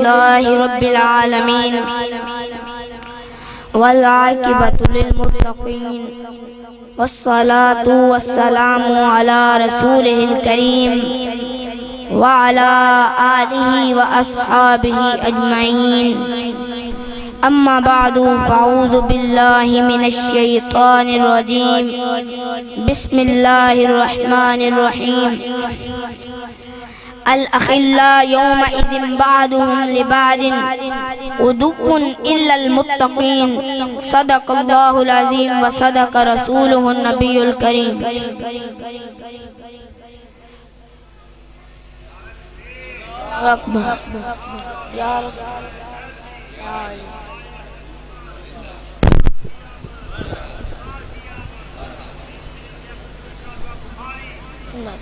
لله رب العالمين والعاقبة للمتقين والصلاة والسلام على رسوله الكريم وعلى آله وأصحابه أجمعين أما بعد فأعوذ بالله من الشيطان الرجيم بسم الله الرحمن الرحيم الأخلاء يومئذ بعضهم لبعض عدو إلا المتقين صدق الله العظيم وصدق رسوله النبي الكريم أكبر يا رسول الله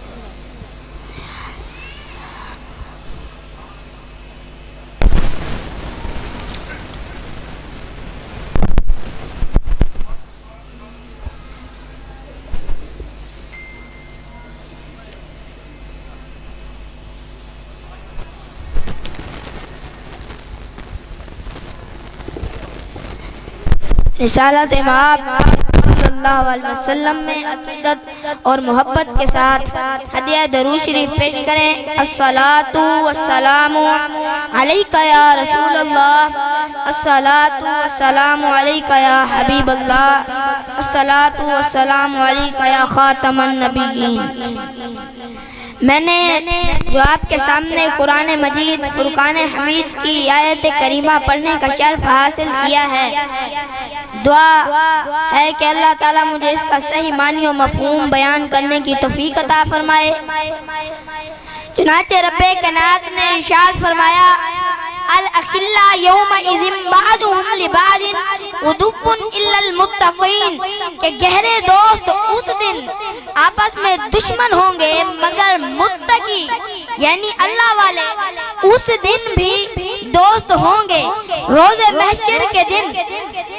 رسالت امام صلی اللہ علیہ وسلم میں عقیدت اور محبت کے ساتھ ہدیہ درود شریف پیش کریں۔ الصلاۃ والسلام علیک یا رسول اللہ، الصلاۃ والسلام علیک یا حبیب اللہ، الصلاۃ والسلام علیک یا خاتم النبیین۔ میں نے جو آپ کے سامنے قرآن مجید فرقان حمید کی آیت کریمہ پڑھنے کا شرف حاصل کیا ہے، دعا ہے کہ اللہ تعالیٰ مجھے اس کا صحیح معنی و مفہوم بیان کرنے کی توفیق عطا فرمائے۔ چنانچہ رب کائنات نے ارشاد فرمایا الاخلاء یومئذ بعضهم لبعض عدو الا المتقین، کہ گہرے دوست اس دن آپس میں دشمن ہوں گے مگر متقی یعنی اللہ والے اس دن بھی دوست ہوں گے۔ روز محشر کے دن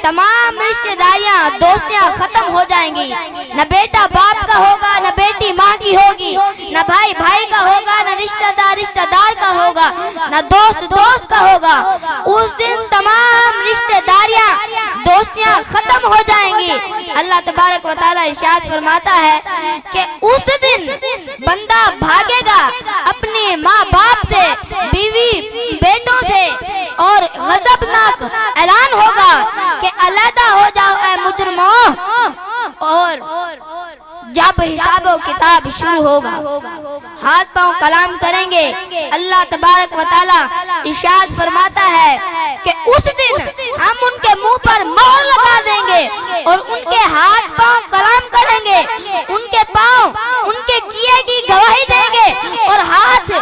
تمام رشتہ داریاں دوستیاں ختم ہو جائیں گی، نہ بیٹا باپ کا ہوگا، نہ بیٹی ماں کی ہوگی، نہ بھائی بھائی کا ہوگا، نہ رشتہ دار کا ہوگا، نہ دوست کا ہوگا۔ اس دن تمام رشتہ داریاں دوستیاں ختم ہو جائیں گی۔ اللہ تبارک و تعالیٰ ارشاد فرماتا ہے کہ اس دن بندہ بھاگے گا اپنے ماں باپ سے، بیوی بیٹوں سے، اور غضبناک اعلان ہوگا کہ علیحدہ ہو جاؤ اے مجرموں، اور جب حساب و کتاب شروع ہوگا ہاتھ پاؤں کلام کریں گے۔ اللہ تبارک و تعالیٰ ارشاد فرماتا ہے کہ اس دن ہم ان کے منہ پر مہر لگا دیں گے اور ان کے ہاتھ پاؤں کلام کریں گے، ان کے پاؤں ان کے کیے کی گواہی دیں گے، اور ہاتھ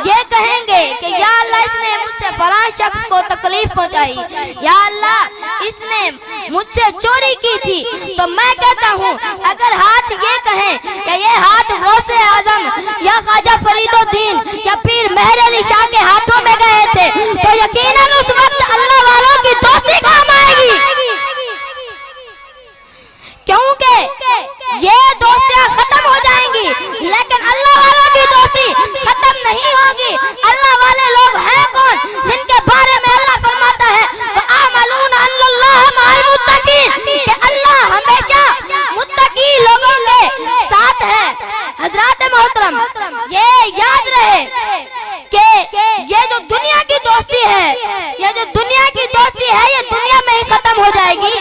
یہ کہیں گے کہ یا اللہ اس نے مجھ سے فلاں شخص کو تکلیف پہنچائی، یا اللہ اس نے مجھ سے چوری کی تھی۔ تو میں کہتا ہوں اگر ہاتھ یہ کہیں کہ یہ ہاتھ غوث اعظم یا خواجہ فرید الدین یا پیر مہر علی شاہ کے ہاتھوں میں گئے تھے تو یقیناً اس وقت اللہ والوں کی دوستی کام آئے گی، کیونکہ یہ دوستیاں ختم ہو جائیں گی لیکن اللہ والوں کی دوستی ختم نہیں ہوگی۔ اللہ والے لوگ ہیں کون؟ جن کے بارے میں اللہ فرماتا ہے وَآمَلُونَ أَنَّ اللَّهَ مَعَ الْمُتَّقِينَ، کہ اللہ ہمیشہ متقی لوگوں کے ساتھ ہے۔ حضرات محترم یہ یاد رہے کہ یہ جو دنیا کی دوستی ہے، یہ جو دنیا کی دوستی ہے یہ دنیا میں ہی ختم ہو جائے گی،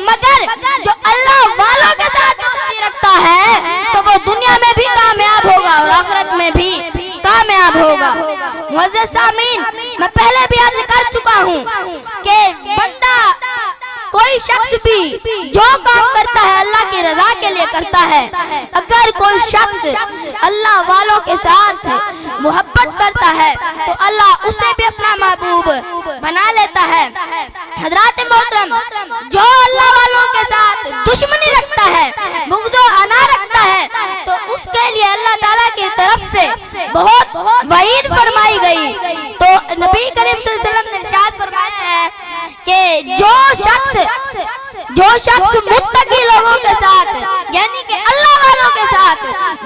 مگر جو اللہ والوں کے ساتھ دوستی رکھتا ہے تو وہ دنیا میں بھی کامیاب ہوگا اور آخرت میں بھی کامیاب ہوگا۔ معزز سامعین، میں پہلے بھی عرض کر چکا ہوں کہ بندہ کوئی شخص بھی جو کام کرتا ہے اللہ کی رضا کے لیے کرتا ہے۔ اگر کوئی شخص اللہ والوں کے ساتھ محبت کرتا ہے تو اللہ اسے بھی اپنا محبوب بنا لیتا ہے۔ حضرات محترم، جو اللہ والوں کے ساتھ دشمنی رکھتا ہے، بغض و انا رکھتا ہے، تو اس کے لیے اللہ تعالیٰ کی طرف سے بہت وعید فرمائی گئی۔ تو نبی کریم صلی اللہ علیہ وسلم نے ارشاد فرمایا ہے کہ جو شخص متقی لوگوں کے ساتھ یعنی کہ اللہ والوں کے ساتھ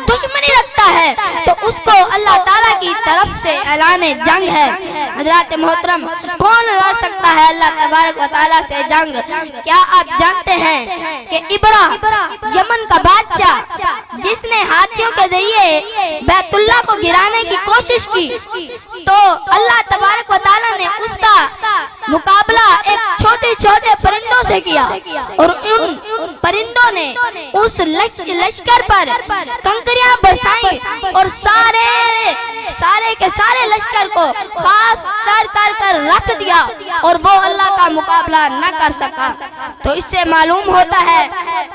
دشمنی رکھتا ہے تو اس کو اللہ تعالیٰ کی طرف سے اعلان جنگ ہے۔ حضرات محترم، کون لڑ سکتا ہے اللہ تبارک و تعالیٰ سے جنگ؟ کیا آپ جانتے ہیں کہ ابرا یمن کا بادشاہ جس نے ہاتھیوں کے ذریعے بیت اللہ کو گرانے کی کوشش کی، تو اللہ تبارک و تعالیٰ نے اس کا مقابلہ ایک چھوٹے چھوٹے پرندوں سے کیا، اور ان پرندوں نے اس لشکر پر کنکریاں برسائیں اور سارے کے سارے لشکر کو خاص کر رکھ دیا، اور وہ اللہ کا مقابلہ نہ کر سکا۔ تو اس سے معلوم ہوتا ہے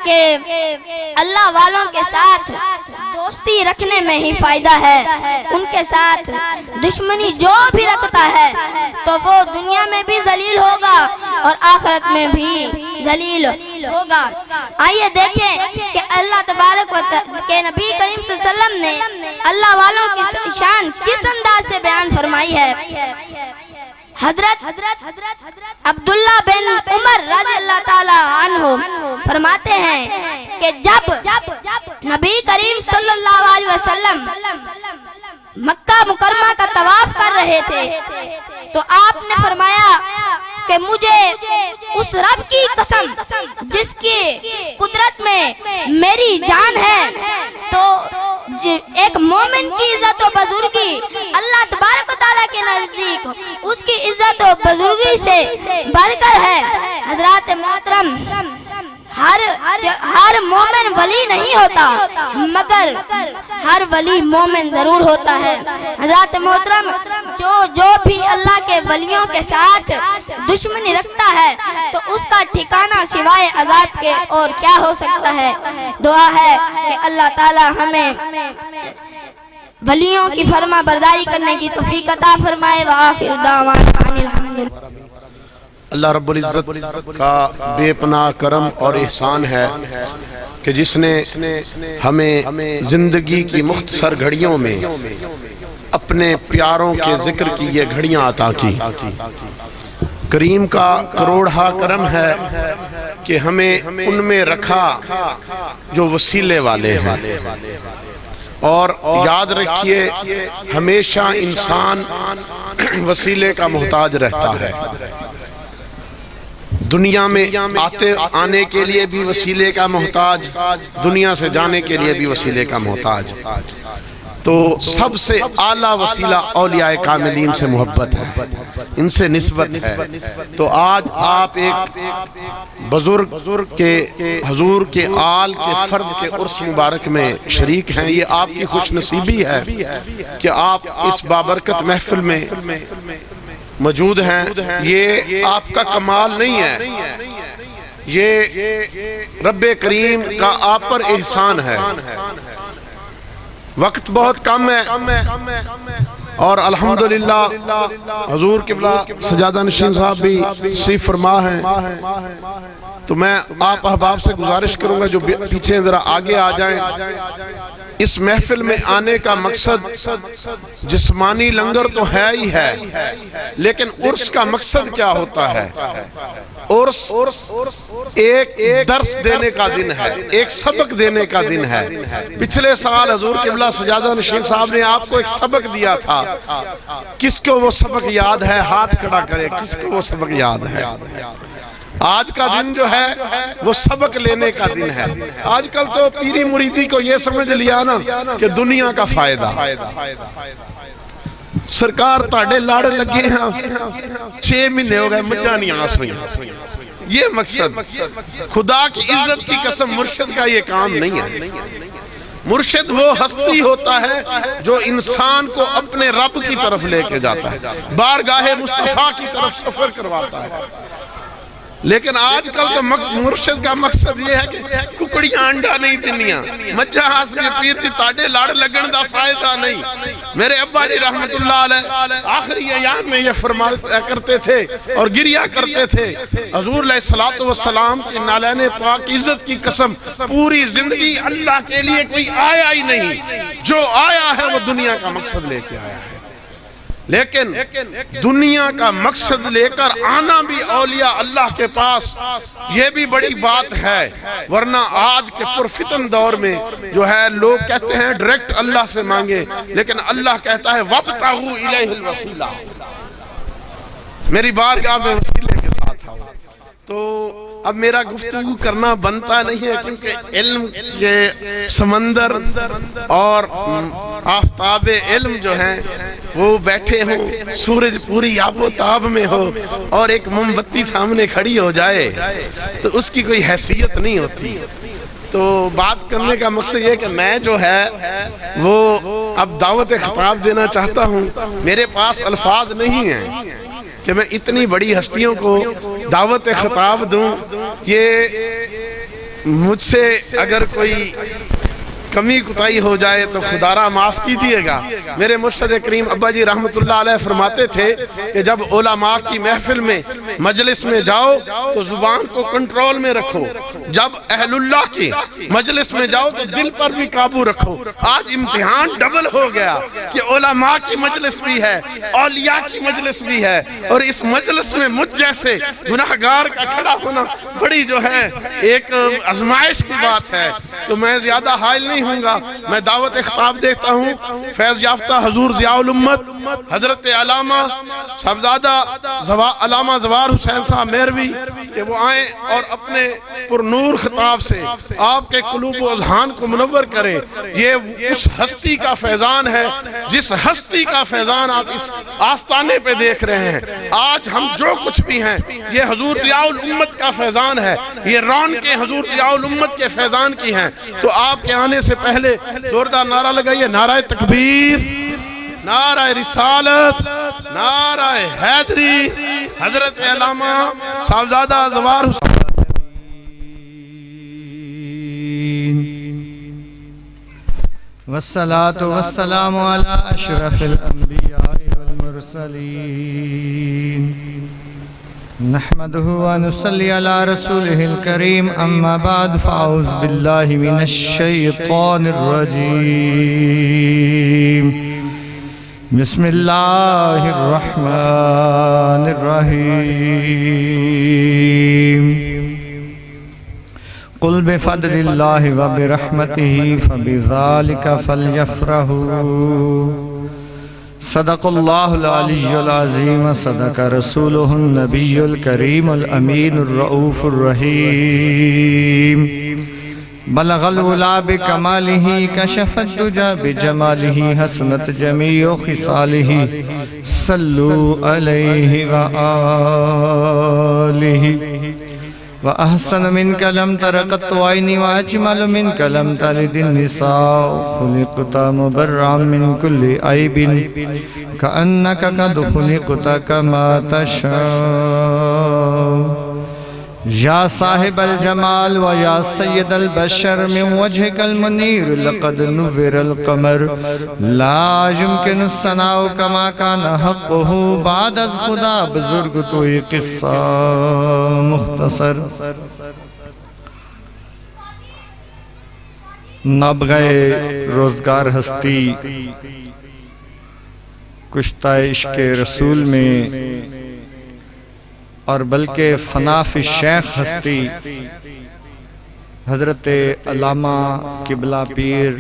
کہ اللہ والوں کے ساتھ دوستی رکھنے میں ہی فائدہ ہے۔ ان کے ساتھ دشمنی جو بھی رکھتا ہے تو وہ دنیا میں بھی ذلیل ہوگا اور آخرت میں بھی ذلیل ہوگا۔ آئیے دیکھیں کہ اللہ تبارک و تعالیٰ کے نبی کریم صلی اللہ علیہ وسلم نے اللہ والوں کی شان کس انداز سے بیان فرمائی ہے۔ حضرت عبداللہ بن عمر رضی اللہ تعالیٰ عنہ فرماتے ہیں کہ جب نبی کریم صلی اللہ علیہ وسلم مکہ مکرمہ کا طواف کر رہے تھے تو آپ نے فرمایا کہ مجھے اس رب کی قسم جس کی قدرت میں میری جان ہے، تو ایک مومن کی عزت و بزرگی اللہ تبارک و تعالیٰ کے نزدیک اس کی عزت و بزرگی سے بڑھ کر ہے۔ حضرات محترم، ہر مومن ولی نہیں ہوتا، مگر ہر ولی مومن ضرور ہوتا ہے۔ حضرات محترم، جو بھی اللہ کے ولیوں کے ساتھ دشمنی رکھتا ہے تو اس کا ٹھکانہ سوائے عذاب کے اور کیا ہو سکتا ہے۔ دعا ہے کہ اللہ تعالی ہمیں ولیوں کی فرما برداری کرنے کی توفیق عطا فرمائے۔ وآخر دعوانا ان الحمدللہ۔ اللہ رب العزت کا بے پناہ کرم اور احسان ہے کہ جس نے ہمیں زندگی کی مختصر گھڑیوں میں اپنے پیاروں کے ذکر کی یہ گھڑیاں عطا کی۔ کریم کا کروڑہا کرم ہے کہ ہمیں ان میں رکھا جو وسیلے والے ہیں، اور یاد رکھیے ہمیشہ انسان وسیلے کا محتاج رہتا ہے۔ دنیا میں آنے کے لیے بھی وسیلے کا محتاج، دنیا سے جانے کے لیے بھی وسیلے کا محتاج۔ تو سب سے اعلیٰ وسیلہ اولیاء کاملین سے محبت ہے، ان سے نسبت ہے۔ تو آج آپ ایک بزرگ کے حضور کے آل کے فرد کے عرس مبارک میں شریک ہیں۔ یہ آپ کی خوش نصیبی ہے کہ آپ اس بابرکت محفل میں موجود ہیں۔ یہ آپ کا کمال نہیں ہے، یہ رب کریم کا آپ پر احسان ہے۔ وقت بہت کم ہے اور الحمدللہ حضور قبلہ سجادہ نشین صاحب بھی تشریف فرما ہیں۔ تو میں آپ احباب سے گزارش کروں گا جو پیچھے ذرا آگے آ جائیں۔ اس محفل میں آنے کا مقصد جسمانی لنگر تو ہے ہی ہے، لیکن عرس کا مقصد کیا ہوتا ہے؟ عرس ایک درس دینے کا دن ہے، ایک سبق دینے کا دن ہے۔ پچھلے سال حضور قبلہ سجادہ نشین صاحب نے آپ کو ایک سبق دیا تھا۔ کس کو وہ سبق یاد ہے؟ ہاتھ کھڑا کرے، کس کو وہ سبق یاد ہے؟ آج کا دن جو ہے وہ سبق لینے کا دن ہے۔ آج کل تو پیری مریدی کو یہ سمجھ لیا نا کہ دنیا کا فائدہ۔ سرکار تاڑے لاڑ لگے ہیں، 6 مہینے ہو گئے مجھا نہیں آس ہوئی۔ یہ مقصد خدا کی عزت کی قسم مرشد کا یہ کام نہیں ہے۔ مرشد وہ ہستی ہوتا ہے جو انسان کو اپنے رب کی طرف لے کے جاتا ہے، بارگاہ مصطفیٰ کی طرف سفر کرواتا ہے۔ لیکن آج کل تو مرشد کا مقصد یہ ہے کہ ککڑیاں انڈا نہیں دنیا، مجھا ہاسنے پیر تھی تاڑے لاڑ لگن دا فائدہ نہیں۔ میرے ابا جی رحمت اللہ علیہ آخری ایام میں یہ فرمایا کرتے تھے اور گریا کرتے تھے، حضور علیہ السلام کی نالین پاک عزت کی قسم پوری زندگی اللہ کے لیے کوئی آیا ہی نہیں، جو آیا ہے وہ دنیا کا مقصد لے کے آیا ہے۔ لیکن دنیا کا مقصد لے کر آنا بھی اولیاء اللہ کے پاس یہ بھی بڑی بات ہے، ورنہ آج کے پرفتن دور میں جو ہے لوگ کہتے ہیں ڈائریکٹ اللہ سے مانگے، لیکن اللہ کہتا ہے وَابْتَغُوا إِلَيْهِ الْوَسِيلَةَ، میری بارگاہ میں وسیلے کے ساتھ آؤ. تو اب میرا گفتگو کرنا بنتا نہیں ہے کیونکہ علم کے سمندر اور آفتاب علم جو ہیں وہ بیٹھے ہوں، سورج پوری آب و تاب میں ہو اور ایک موم بتی سامنے کھڑی ہو جائے تو اس کی کوئی حیثیت نہیں ہوتی. تو بات کرنے کا مقصد یہ کہ میں جو ہے وہ اب دعوت خطاب دینا چاہتا ہوں. میرے پاس الفاظ نہیں ہیں کہ میں اتنی بڑی ہستیوں کو دعوت خطاب دوں. یہ مجھ سے اگر کوئی کمی کوتاہی ہو جائے تو خدا را معاف کیجئے گا. میرے مرشد کریم ابا جی رحمت اللہ علیہ فرماتے تھے کہ جب علماء کی محفل میں مجلس میں جاؤ تو زبان کو کنٹرول میں رکھو، جب اہل اللہ کی مجلس میں جاؤ تو دل پر بھی قابو رکھو. آج امتحان ڈبل ہو گیا کہ علماء کی مجلس بھی ہے، اولیاء کی مجلس بھی ہے، اور اس مجلس میں مجھ جیسے گناہگار کا کھڑا ہونا بڑی جو ہے ایک آزمائش کی بات ہے. تو میں زیادہ حائل نہیں ہوں گا، میں دعوت خطاب دیتا ہوں فیض یافتہ حضور ضیاء الامت حضرت علامہ صاحبزادہ علامہ زوار حسین صاحب میروی کہ وہ آئیں اور اپنے پر نور خطاب سے آپ کے قلوب و اذہان کو منور کریں. یہ اس ہستی کا فیضان ہے جس ہستی کا فیضان آپ اس آستانے پہ دیکھ رہے ہیں. آج ہم جو کچھ بھی ہیں یہ حضور ضیاء الامت کا فیضان ہے، یہ رونقیں حضور ضیاء الامت کے فیضان کی ہیں. تو آپ کے آنے سے پہلے زوردار نعرہ لگائیے، نعرہ تکبیر، نعرہ رسالت، نعرہ حیدری، حضرت علامہ صاحبزادہ زوار حسین. والصلاة والسلام على أشرف الأنبياء والمرسلين نحمده ونصلي على رسوله الكريم أما بعد فأعوذ بالله من الشيطان الرجيم بسم الله الرحمن الرحيم قل بفضل الله وبرحمته فبذلك فليفرحوا صدق الله العلي العظيم صدق رسوله النبي الكريم الأمين الرؤوف الرحيم بلغ العلا بكماله كشف الدجى بجماله حسنت جميع خصاله صلوا عليه وآله وأحسن منك لم تر قط عيني وأجمل منك لم تلد النساء خلقت مبرعا من كل عيب كأنك قد خلقت كما تشاء يا صاحب الجمال ويا سيد البشر من وجهك المنير لقد نور القمر لا يمكن الثناء كما كان حقه بعد از خدا بزرگ توی قصہ مختصر. نابغہ روزگار ہستی کشتہ عشق رسول میں اور بلکہ فنا فی شیخ ہستی حضرت علامہ قبلہ پیر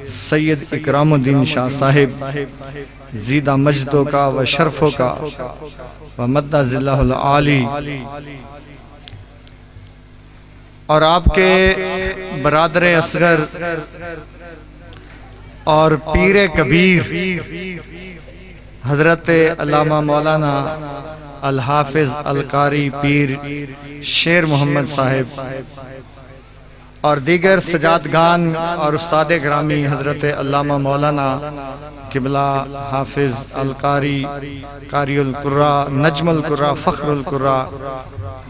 سید اکرام الدین شاہ صاحب زیدہ مجدوں کا و شرفوں کا و مدہ ذلہ العالی، اور آپ کے برادر اصغر اور پیر کبیر حضرت علامہ مولانا الحافظ القاری پیر شیر محمد صاحب اور دیگر سجادگان اور استاد گرامی حضرت علامہ مولانا قبلہ حافظ القاری قاری القرآ نجم القرآ فخر القرآ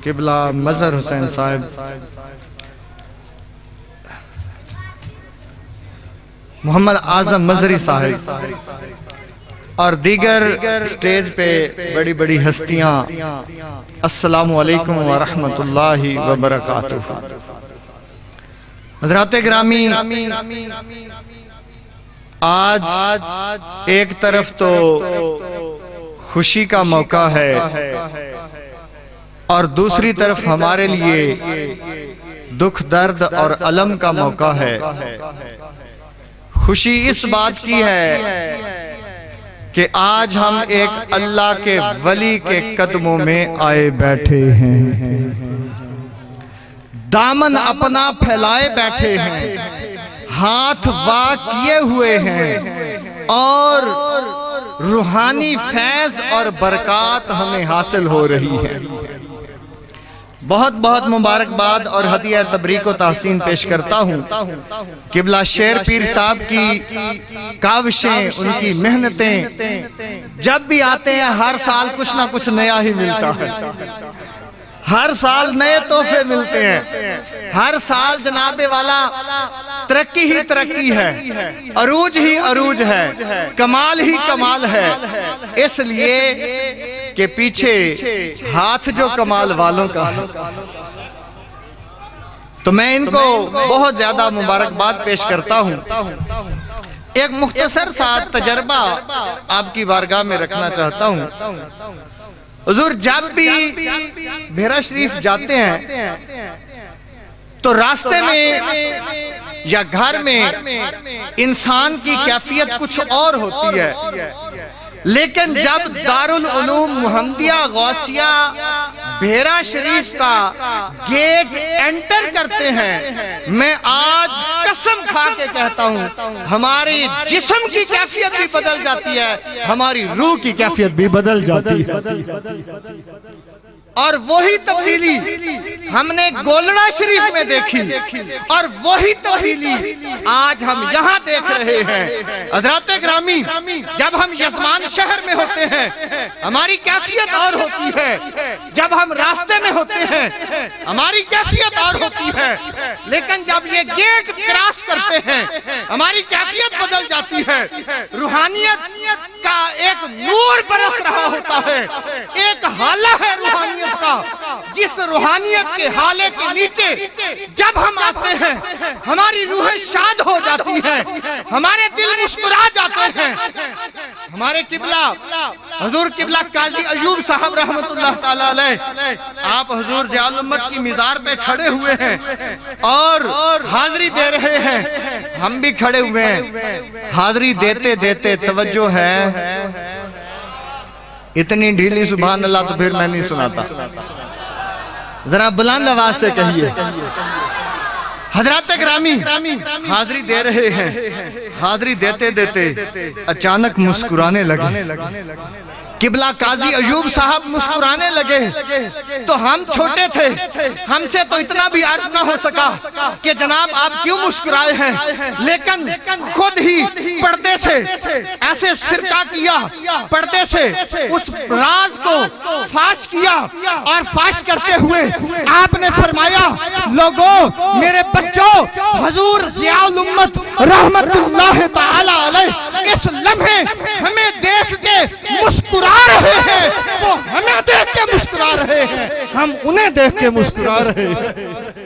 قبلہ مظہر حسین صاحب، محمد اعظم مظہری صاحب اور دیگر سٹیج پہ بڑی بڑی ہستیاں، السلام علیکم ورحمت اللہ وبرکاتہ. حضرات گرامی، آج ایک طرف تو خوشی کا موقع ہے اور دوسری طرف ہمارے لیے دکھ درد اور الم کا موقع ہے. خوشی اس بات کی ہے کہ آج ہم ایک اللہ کے ولی کے قدموں میں آئے بیٹھے ہیں، دامن اپنا پھیلائے بیٹھے ہیں، ہاتھ وا کیے ہوئے ہیں، اور روحانی فیض اور برکات ہمیں حاصل ہو رہی ہے۔ بہت بہت مبارکباد اور ہدیہ تبریک و تحسین پیش کرتا ہوں قبلہ شیر پیر صاحب کی کاوشیں، ان کی محنتیں جب بھی آتے ہیں ہر سال کچھ نہ کچھ نیا ہی ملتا ہے، ہر سال نئے تحفے ملتے ہیں، ہر سال جناب والا ترقی ہی ترقی ہے، عروج ہی عروج ہے، کمال ہی کمال ہے، اس لیے کہ پیچھے ہاتھ جو کمال والوں کا ہے۔ تو میں ان کو بہت زیادہ مبارکباد پیش کرتا ہوں۔ ایک مختصر سا تجربہ آپ کی بارگاہ میں رکھنا چاہتا ہوں۔ حضور جب بھی بھیرا شریف جاتے ہیں تو راستے میں یا گھر میں انسان کی کیفیت کچھ اور ہوتی ہے، لیکن جب دارالعلوم محمدیہ غوثیہ بھیرا شریف کا گیٹ انٹر کرتے ہیں، میں آج قسم کھا کے کہتا ہوں ہماری جسم کی کیفیت بھی بدل جاتی ہے، ہماری روح کی کیفیت بھی بدل جاتی ہے۔ اور وہی تبدیلی ہم نے گولڑا شریف میں دیکھی، اور وہی تبدیلی آج ہم یہاں دیکھ رہے ہیں۔ حضرات گرامی، جب ہم یزمان شہر میں ہوتے ہیں ہماری کیفیت اور ہوتی ہے، جب ہم راستے میں ہوتے ہیں ہماری کیفیت اور ہوتی ہے، لیکن جب یہ گیٹ کراس کرتے ہیں ہماری کیفیت بدل جاتی ہے۔ روحانیت کا ایک نور برس رہا ہوتا ہے، ایک حالہ ہے روحانیت کا، جس روحانیت کے حالے کے نیچے جب ہم آتے ہیں ہماری روح شاد ہو جاتی ہے، ہمارے دل مسکرا جاتے ہیں۔ ہمارے قبلہ حضور قبلہ قاضی ایوب صاحب رحمت اللہ تعالیٰ علیہ، آپ حضور ضیاء الامت کی مزار پہ کھڑے ہوئے ہیں اور حاضری دے رہے ہیں، ہم بھی کھڑے ہوئے ہیں۔ حاضری دیتے دیتے توجہ ہے، اتنی ڈھیلی سبحان اللہ تو پھر میں نہیں سناتا، ذرا بلند آواز سے کہیے۔ حضرات گرامی حاضری دے رہے ہیں، حاضری دیتے دیتے اچانک مسکرانے لگے۔ قبلہ قاضی ایوب صاحب مسکرانے لگے تو ہم چھوٹے تھے، ہم سے تو اتنا بھی عرض نہ ہو سکا کہ جناب آپ کیوں مسکرائے ہیں، لیکن خود ہی پردے سے ایسے سرکا کیا، پردے سے اس راز کو فاش کیا، اور فاش کرتے ہوئے آپ نے فرمایا، لوگوں میرے بچوں، حضور ضیاء الامت رحمت اللہ تعالی علیہ اس لمحے ہمیں دیکھ کے مسکرا رہے ہیں، وہ ہمیں دیکھ کے مسکرا رہے ہیں، ہم انہیں دیکھ کے مسکرا رہے ہیں۔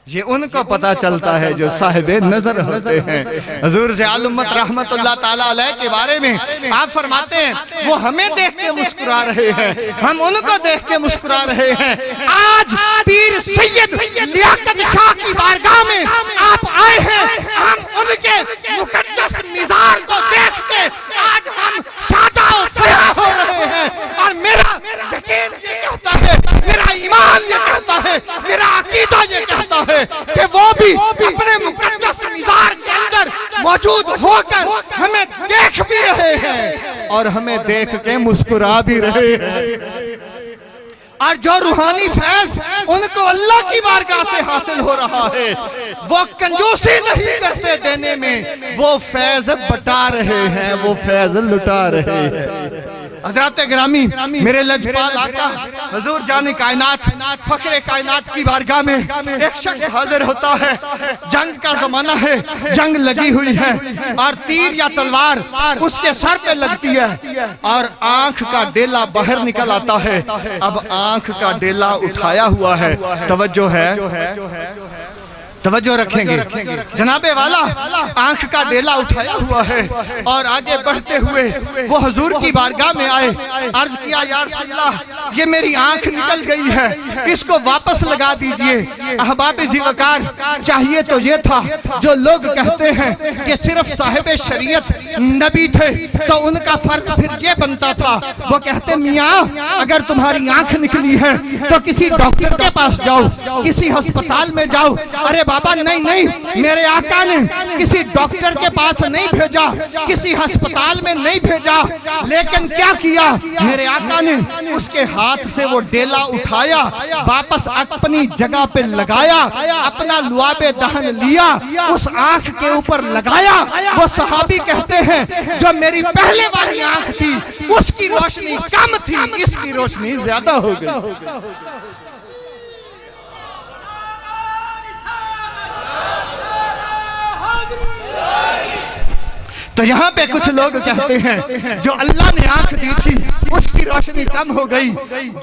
یہ ان کو پتا چلتا ہے جو صاحب نظر ہوتے ہیں۔ حضور ضیاء الامت رحمت اللہ تعالیٰ علیہ کے بارے میں آپ فرماتے ہیں وہ ہمیں دیکھ کے مسکرا رہے ہیں، ہم ان کو دیکھ کے مسکرا رہے ہیں۔ آج پیر سید لیاقت شاہ کی بارگاہ میں آپ آئے ہیں، ہم ان کے مقدس مزار کو دیکھ کے آج ہم شادہ و فرح ہو رہے ہیں، اور میرا یقین یہ کہتا ہے، میرا ایمان یہ کہتا ہے، میرا عقیدہ یہ کہتا ہے کہ وہ بھی اپنے مقدس مزار کے اندر موجود ہو کر ہمیں دیکھ بھی رہے ہیں اور ہمیں دیکھ کے مسکرا بھی رہے ہیں۔ اور جو روحانی فیض ان کو اللہ کی بارگاہ سے حاصل ہو رہا ہے، وہ کنجوسی نہیں کرتے دینے میں، وہ فیض بٹا رہے ہیں، وہ فیض لٹا رہے ہیں۔ حضرات گرامی، میرے لجپال آقا حضور جان کائنات فخر کائنات کی بارگاہ میں ایک شخص حاضر ہوتا ہے، جنگ کا زمانہ ہے، جنگ لگی ہوئی ہے، اور تیر یا تلوار اس کے سر پہ لگتی ہے، اور آنکھ کا ڈیلا باہر نکل آتا ہے۔ اب آنکھ کا ڈیلا اٹھایا ہوا ہے، توجہ ہے، توجہ رکھیں گے جناب والا آنکھ کا ڈیلا اٹھایا ہوا ہے اور آگے بڑھتے ہوئے وہ حضور کی بارگاہ میں آئے، عرض کیا یا رسول اللہ یہ میری آنکھ نکل گئی ہے، اس کو واپس لگا دیجئے۔ احباب ذی وقار چاہیے تو یہ تھا، جو لوگ کہتے ہیں کہ صرف صاحب شریعت نبی تھے تو ان کا فرض پھر یہ بنتا تھا، وہ کہتے میاں اگر تمہاری آنکھ نکلی ہے تو کسی ڈاکٹر کے پاس جاؤ، کسی ہسپتال میں جاؤ۔ ارے بابا نہیں، میرے آقا نے کسی ڈاکٹر کے پاس نہیں بھیجا، کسی ہسپتال میں نہیں بھیجا، لیکن کیا کیا میرے آقا نے؟ اس کے ہاتھ سے وہ ڈیلا اٹھایا، واپس اپنی جگہ پہ لگایا، اپنا لعاب دہن لیا، اس آنکھ کے اوپر لگایا۔ وہ صحابی کہتے ہیں جو میری پہلے والی آنکھ تھی اس کی روشنی کم تھی، اس کی روشنی زیادہ ہو گئی۔ تو یہاں پہ کچھ لوگ کہتے ہیں جو اللہ نے آنکھ دی تھی اس کی روشنی کم ہو گئی،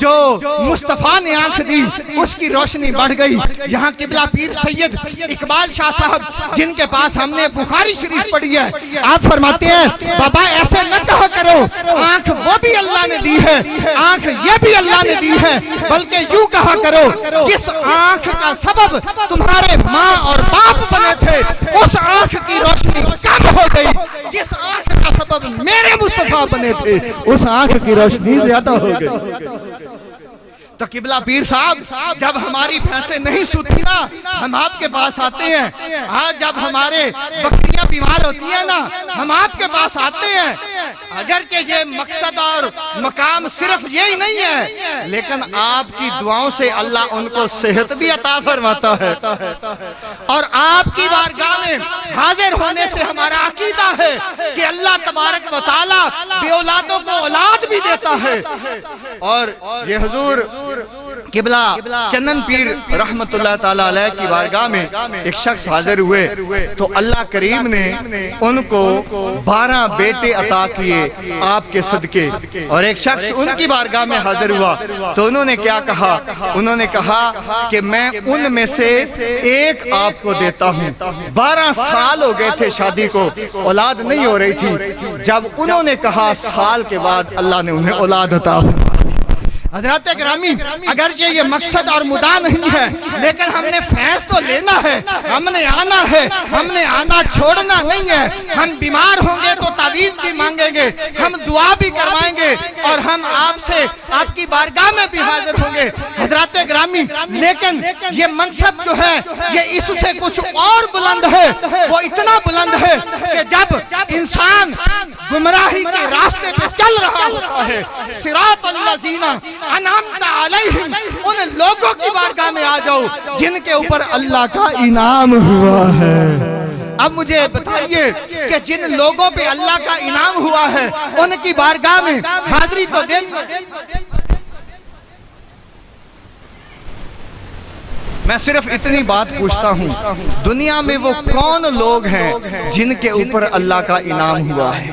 جو مصطفیٰ نے آنکھ دی اس کی روشنی بڑھ گئی۔ یہاں قبلہ پیر سید اقبال شاہ صاحب جن کے پاس ہم نے بخاری شریف پڑھی ہے، آپ فرماتے ہیں بابا ایسے نہ کہا کرو، آنکھ وہ بھی اللہ نے دی ہے، آنکھ یہ بھی اللہ نے دی ہے، بلکہ یوں کہا کرو جس آنکھ کا سبب تمہارے ماں اور باپ بنے تھے اس آنکھ کی روشنی کم ہو گئی، جس آنکھ کا سبب میرے مصطفیٰ بنے تھے اس آنکھ کی روشنی زیادہ ہو گئی۔ تو قبلہ پیر صاحب جب ہماری بھینسیں نہیں سوتی نا ہم آپ کے پاس آتے ہیں، آج جب ہمارے بکریاں بیمار ہوتی ہیں نا ہم آپ کے پاس آتے ہیں، اگرچہ یہ مقصد اور مقام صرف یہی نہیں ہے لیکن آپ کی دعاؤں سے اللہ ان کو صحت بھی عطا فرماتا ہے، اور آپ کی بارگاہ میں حاضر ہونے سے ہمارا عقیدہ ہے کہ اللہ تبارک و تعالیٰ بے اولادوں کو اولاد بھی دیتا ہے۔ اور یہ حضور قبلہ چنن پیر رحمت اللہ تعالیٰ علیہ کی بارگاہ میں ایک شخص حاضر ہوئے تو اللہ کریم نے ان کو 12 بیٹے عطا کیے آپ کے صدقے، اور ایک شخص ان کی بارگاہ میں حاضر ہوا تو انہوں نے کیا کہا؟ انہوں نے کہا کہ میں ان میں سے ایک آپ کو دیتا ہوں۔ 12 سال ہو گئے تھے شادی کو، اولاد نہیں ہو رہی تھی، جب انہوں نے کہا سال کے بعد اللہ نے انہیں اولاد عطا فرمائی۔ حضرات گرامی اگرچہ یہ مقصد اور مدعا نہیں ہے لیکن ہم نے فیض تو لینا ہے، ہم نے آنا ہے، ہم نے آنا چھوڑنا نہیں ہے۔ ہم بیمار ہوں گے تو تعویذ بھی مانگیں گے، ہم دعا بھی کروائیں گے اور ہم آپ سے آپ کی بارگاہ میں بھی حاضر ہوں گے حضرات گرامی، لیکن یہ منصب جو ہے یہ اس سے کچھ اور بلند ہے، وہ اتنا بلند ہے کہ جب انسان گمراہی کے راستے پہ چل رہا ہوتا ہے، صراط الذین انعمت علیہم، ان لوگوں کی بارگاہ میں آ جاؤ جن کے اوپر اللہ کا انعام ہوا ہے۔ اب مجھے بتائیے کہ جن لوگوں پہ اللہ کا انعام ہوا ہے ان کی بارگاہ میں حاضری تو دینی۔ میں صرف اتنی بات پوچھتا ہوں، دنیا میں وہ کون لوگ ہیں جن کے اوپر اللہ کا انعام ہوا ہے؟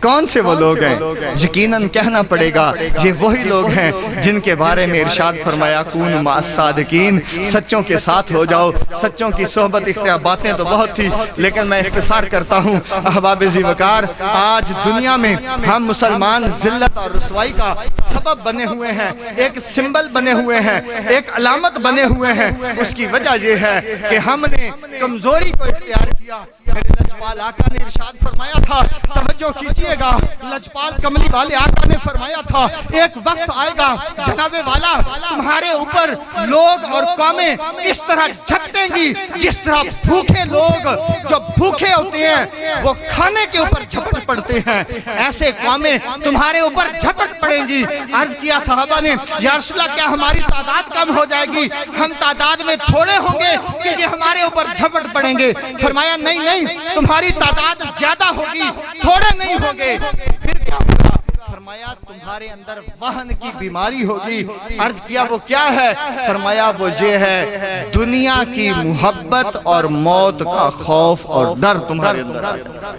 کون سے وہ لوگ ہیں؟ یقیناً کہنا پڑے گا یہ وہی لوگ ہیں جن کے بارے میں ارشاد فرمایا کون مع الصادقین، سچوں کے ساتھ ہو جاؤ۔ سچوں کی صحبت اختیار، باتیں تو بہت تھی لیکن میں اختصار کرتا ہوں۔ احباب ذی وقار آج دنیا میں ہم مسلمان ذلت اور رسوائی کا سبب بنے ہوئے ہیں، ایک سمبل بنے ہوئے ہیں، ایک علامت بنے ہوئے ہیں۔ اس کی وجہ یہ ہے کہ ہم نے کمزوری کو اختیار کیا۔ میرے لجپال آقا نے ارشاد فرمایا تھا، توجہ کیجئے گا، لجپال کملی والے آقا نے فرمایا تھا ایک وقت آئے گا جناب والا تمہارے اوپر لوگ اور قومیں اس طرح جھپٹیں گی جس طرح بھوکے لوگ جو بھوکے ہوتے ہیں وہ کھانے کے اوپر جھپٹ پڑتے ہیں، ایسے قومیں تمہارے اوپر جھپٹ پڑیں گی۔ عرض کیا صحابہ نے یا رسول اللہ کیا ہماری تعداد کم ہو جائے گی؟ ہم تعداد میں تھوڑے ہوں گے کہ یہ ہمارے اوپر جھپٹ پڑیں گے؟ فرمایا نہیں، تمہاری تعداد زیادہ ہوگی، تھوڑے نہیں ہوگے۔ پھر کیا ہوگا؟ فرمایا تمہارے اندر وہن کی بیماری ہوگی۔ عرض کیا وہ کیا ہے؟ فرمایا وہ یہ ہے دنیا کی محبت اور موت کا خوف اور ڈر تمہارے اندر آ جائے۔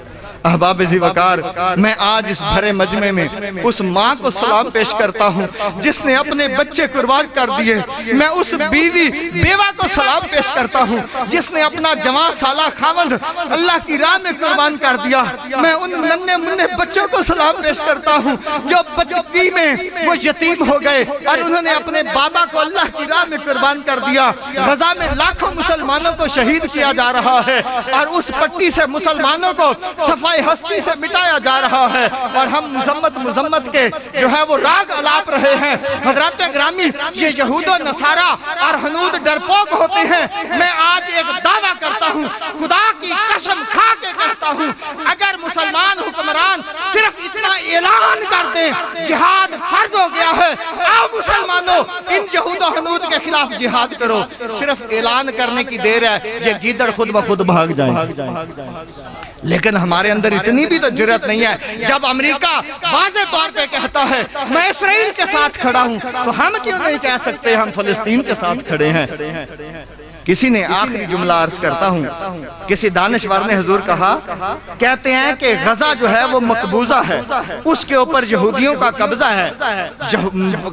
احباب ذی وقار، میں آج اس بھرے مجمع میں اس ماں کو سلام پیش کرتا ہوں جس نے اپنے بچے قربان کر دیے۔ میں اس بیوہ کو سلام پیش کرتا ہوں جس نے اپنا جوان سالہ خاوند اللہ کی راہ میں قربان کر دیا۔ میں ان ننھے منھے بچوں کو سلام پیش کرتا ہوں جو بچگی میں وہ یتیم ہو گئے اور انہوں نے اپنے بابا کو اللہ کی راہ میں قربان کر دیا۔ غزہ میں لاکھوں مسلمانوں کو شہید کیا جا رہا ہے اور اس پٹی سے مسلمانوں کو صفائی ہستی سے مٹایا جا رہا ہے، اور ہم مذمت کے جو ہے وہ راگ الاپ رہے ہیں۔ حضرات گرامی، یہ یہود و نصارہ اور ہنود ڈرپوک ہوتے ہیں۔ میں آج ایک دعویٰ کرتا ہوں، خدا کی قسم کھا کے کہتا ہوں، اگر مسلمان حکمران صرف اتنا اعلان کر دیں جہاد فرض ہو گیا ہے، آؤ مسلمانوں ان یہود و ہنود کے خلاف جہاد کرو، صرف اعلان کرنے کی دیر ہے، یہ گیدڑ خود بخود بھاگ جائیں۔ لیکن ہمارے اندر اتنی بھی تو جرات نہیں ہے۔ جب امریکہ واضح طور پہ کہتا ہے میں اسرائیل کے ساتھ کھڑا ہوں، تو ہم کیوں نہیں کہہ سکتے ہم فلسطین کے ساتھ کھڑے ہیں؟ کسی نے آخری جملہ عرض کرتا ہوں، کسی دانشور نے حضور کہا، کہتے ہیں کہ غزہ جو ہے وہ مقبوضہ ہے، اس کے اوپر یہودیوں کا قبضہ ہے،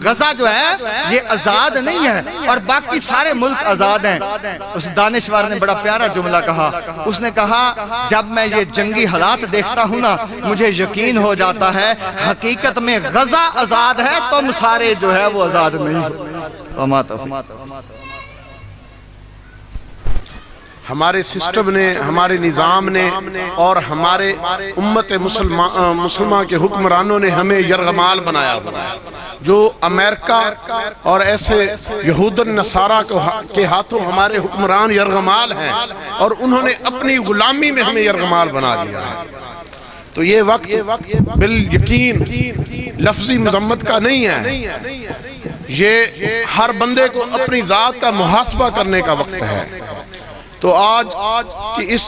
غزہ جو ہے یہ آزاد نہیں ہے اور باقی سارے ملک آزاد ہیں۔ اس دانشور نے بڑا پیارا جملہ کہا، اس نے کہا جب میں یہ جنگی حالات دیکھتا ہوں نا، مجھے یقین ہو جاتا ہے حقیقت میں غزہ آزاد ہے، تم سارے جو ہے وہ آزاد نہیں ہو۔ ہمارے سسٹم نے، ہمارے نظام نے اور ہمارے امت مسلمہ کے حکمرانوں نے ہمیں یرغمال بنایا ہوا ہے، جو امریکہ اور ایسے یہود نصارہ کے ہاتھوں ہمارے حکمران یرغمال ہیں، اور انہوں نے اپنی غلامی میں ہمیں یرغمال بنا دیا ہے۔ تو یہ وقت بالیقین لفظی مذمت کا نہیں ہے، یہ ہر بندے کو اپنی ذات کا محاسبہ کرنے کا وقت ہے۔ تو آج کی اس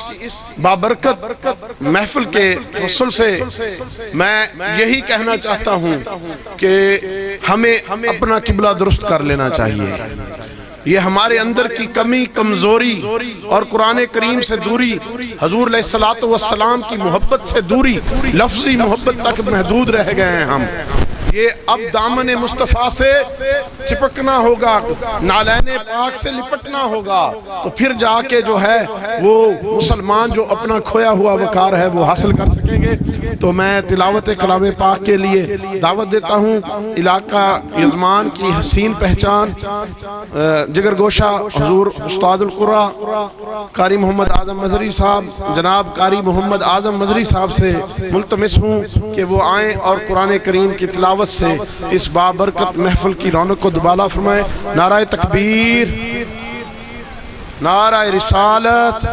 بابرکت محفل کے توسل سے میں یہی کہنا چاہتا ہوں کہ ہمیں اپنا قبلہ درست کر لینا چاہیے۔ یہ ہمارے اندر کی کمی، کمزوری اور قرآن کریم سے دوری، حضور علیہ السلام کی محبت سے دوری، لفظی محبت تک محدود رہ گئے ہیں ہم۔ یہ اب دامن مصطفیٰ سے چپکنا ہوگا، نالین پاک سے لپٹنا ہوگا، تو پھر جا کے جو ہے وہ مسلمان جو اپنا کھویا ہوا وقار ہے وہ حاصل کر سکیں گے۔ تو میں تلاوت کلام پاک کے لیے دعوت دیتا ہوں علاقہ یزمان کی حسین پہچان جگر گوشہ حضور استاد القرآ قاری محمد اعظم مظہری صاحب، جناب قاری محمد اعظم مظہری صاحب سے ملتمس ہوں کہ وہ آئیں اور قرآن کریم کی تلاوت سے اس بابرکت محفل کی رونق کو دوبالا فرمائیں۔ نعرہ تکبیر، نعرہ رسالت۔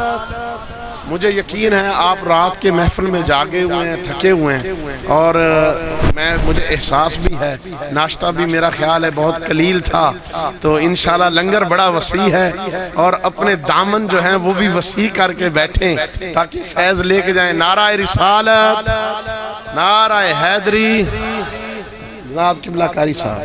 مجھے یقین ہے آپ رات کے محفل میں جاگے ہوئے ہیں، تھکے ہوئے ہیں، اور مجھے احساس بھی ہے ناشتہ بھی میرا خیال ہے بہت قلیل تھا، تو انشاءاللہ لنگر بڑا وسیع ہے، اور اپنے دامن جو ہیں وہ بھی وسیع کر کے بیٹھیں تاکہ فیض لے کے جائیں۔ نعرہ رسالت، نعرہ حیدری، جناب قبلہ قاری صاحب۔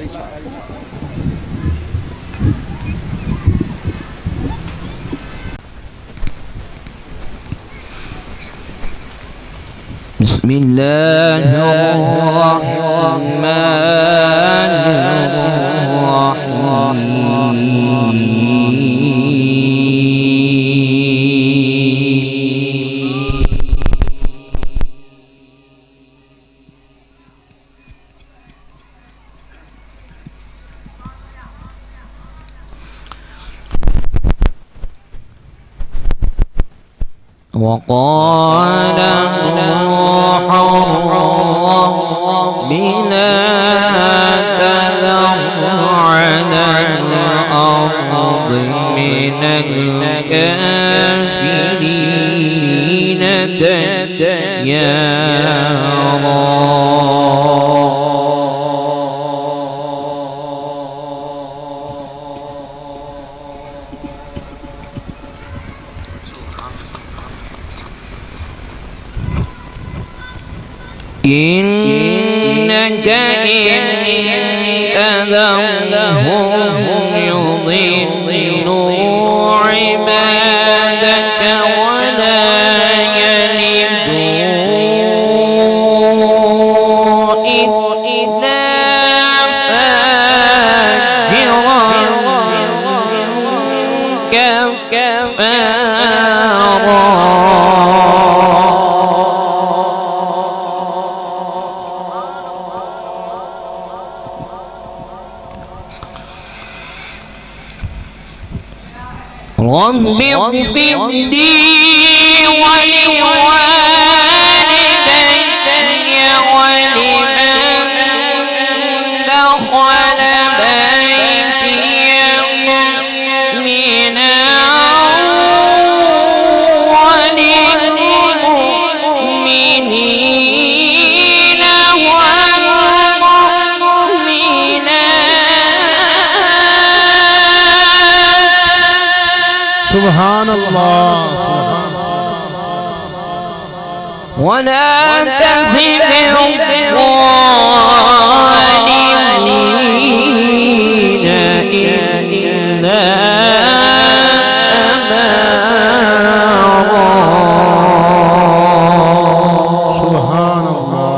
بسم اللہ الرحمن وقال نوح رب لا تذر على الأرض من الكافرين ديارا إنك إن تذرهم يضلوا عبادك ولا يلدوا رب اغفر لي ولوالدي ولمن دخل بيتي مؤمنا وللمؤمنين والمؤمنات سبحان اللہ ولا تزد الظالمين إلا تبارا. سبحان اللہ.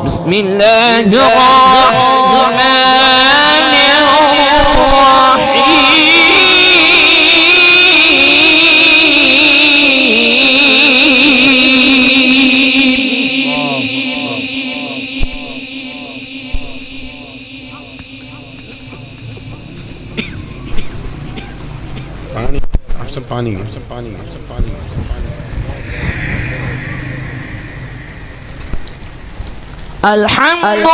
بسم الله الرحمن پانی الحمد لله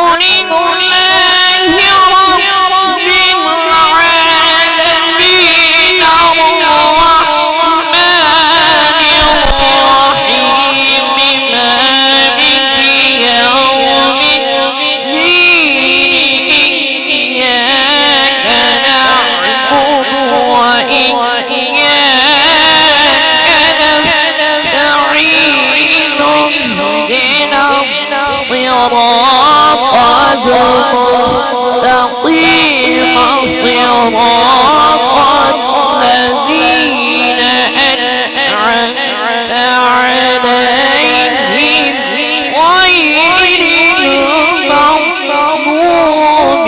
رب العالمين الرحمن الرحيم مالك يوم الدين إياك نعبد وإياك نستعين اهدنا الصراط المستقيم صراط الذين أنعمت عليهم غير المغضوب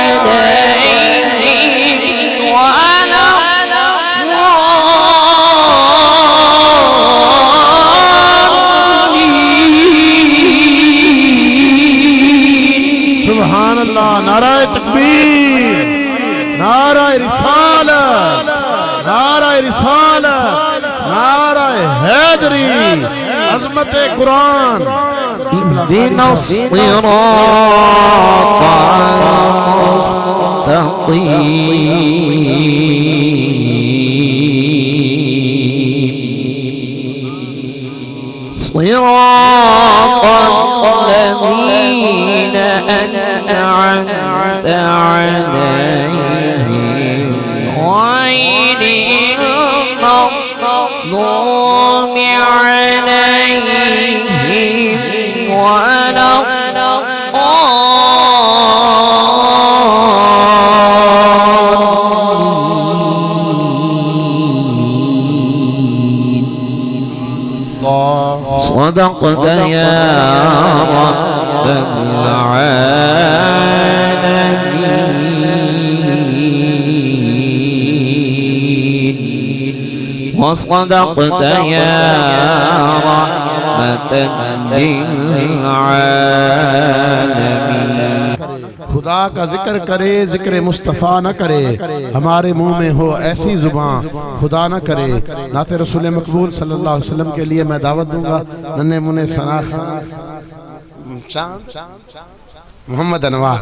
عليهم ولا سبحان اللہ. نعرہ تکبیر، نعرہ رسالت، نعرہ رسالت، نعرہ حیدری، عظمت قرآن. اهدنا الصراط المستقيم صراط الذين أنعمت عليهم غير المغضوب عليهم ولا صدقت يا رب العالمين وصدقت يا رحمة للعالمين. خدا کا ذکر کرے، ذکر مصطفیٰ نہ کرے، ہمارے منہ میں ہو ایسی زبان خدا نہ کرے. نعت رسول مقبول صلی اللہ علیہ وسلم کے لیے میں دعوت دوں گا. ننھے منھے ثنا خان محمد انوار.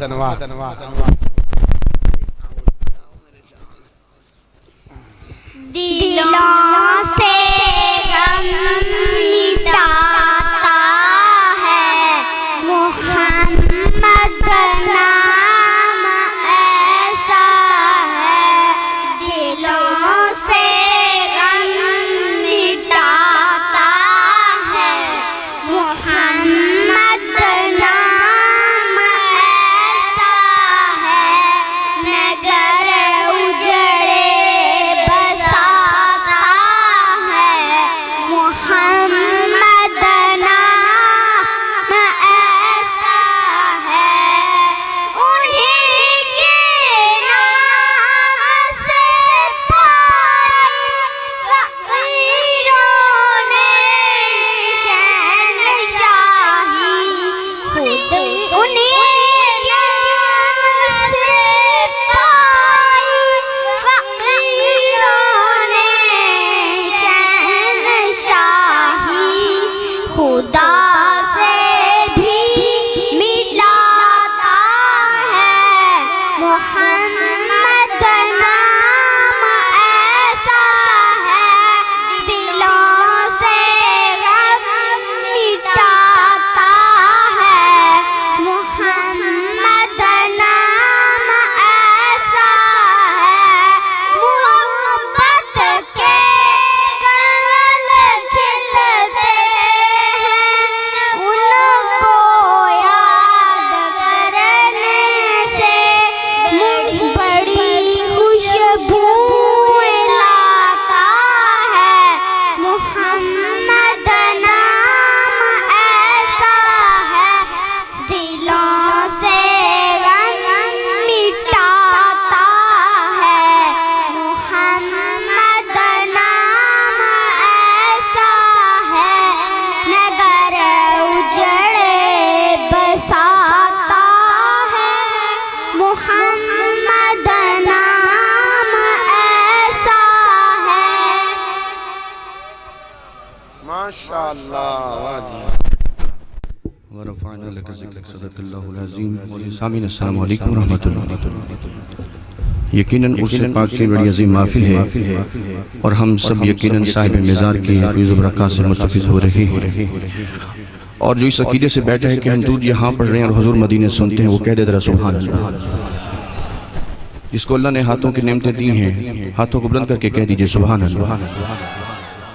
دلوں سے غم مٹاتا ہے محمد نام ایسا ہے. دلوں سے غم مٹاتا ہے محمد نام ایسا ہے. نگر اجڑے بساتا ہے محمد نام ایسا ہے دلوں سے غم مٹاتا ہے محمد نام ایسا ہے محبت کے کنول کھلتے ہیں ان کو یاد کرنے سے بڑی خوشبو لاتا ہے محمد نام ایسا ہے دلوں سے غم مٹاتا ہے محمد نام ایسا ہے نگر اجڑے بساتا ہے محمد نام ایسا ہے ماشاءاللہ واجی ورفعنا لك ذکرک صدق اللہ العظیم سامعین السلام علیکم ورحمۃ اللہ یقیناً عرس پاک کی بڑی عظیم محفل ہے اور ہم سب یقیناً صاحب مزار کی فیض و برکات سے مستفیض ہو رہے ہیں اور جو اس عقیدے سے بیٹھا ہے کہ ہم درود یہاں پڑھ رہے ہیں اور حضور مدینے سنتے ہیں وہ کہہ دے ذرا سبحان اللہ جس کو اللہ نے ہاتھوں کی نعمتیں دی ہیں ہاتھوں کو بلند کر کے کہہ دیجئے سبحان اللہ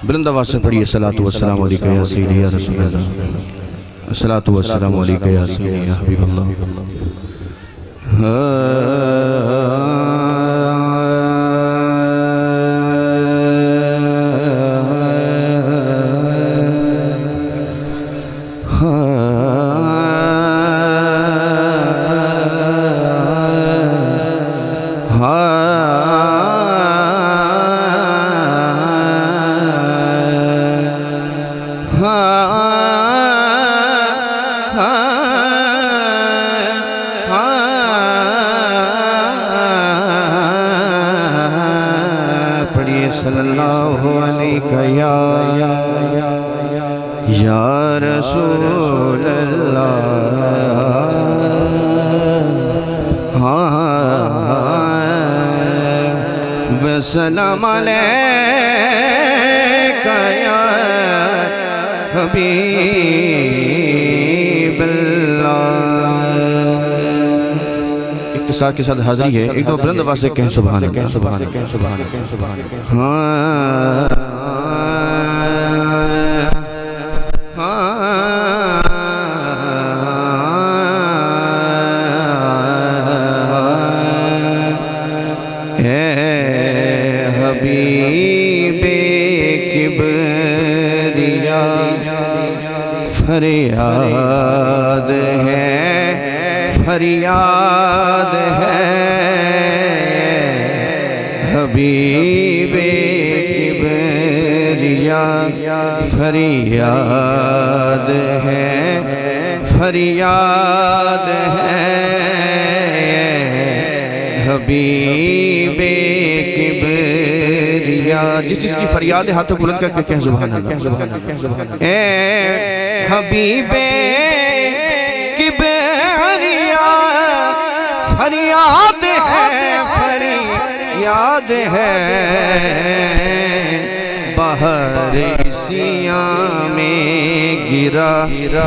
بلند آواز سے پڑھیے الصلاۃ والسلام علیکہ یا سیدی یا رسول اللہ الصلاۃ والسلام علیکہ یا سیدی یا حبیب اللہ پڑھیے صلی اللہ علیہ یا رسول اللہ وسلام علیکہ یا حبیب اللہ اختصار کے ساتھ حاضری ہے ایک دو بلند آواز سے کہیں سبحان اللہ سبحان اللہ سبحان اللہ سبحان اللہ اے حبیب کبریا فریاد ہے فریاد ہے حبیب کبریا فریاد ہے فریاد ہے حبیب کبریا جس چیز کی فریاد ہے ہاتھوں بلند کر کے کہیں سبحان اللہ اے حبیب کبریا فریاد ہے فریاد ہے بہر سیاں میں گرا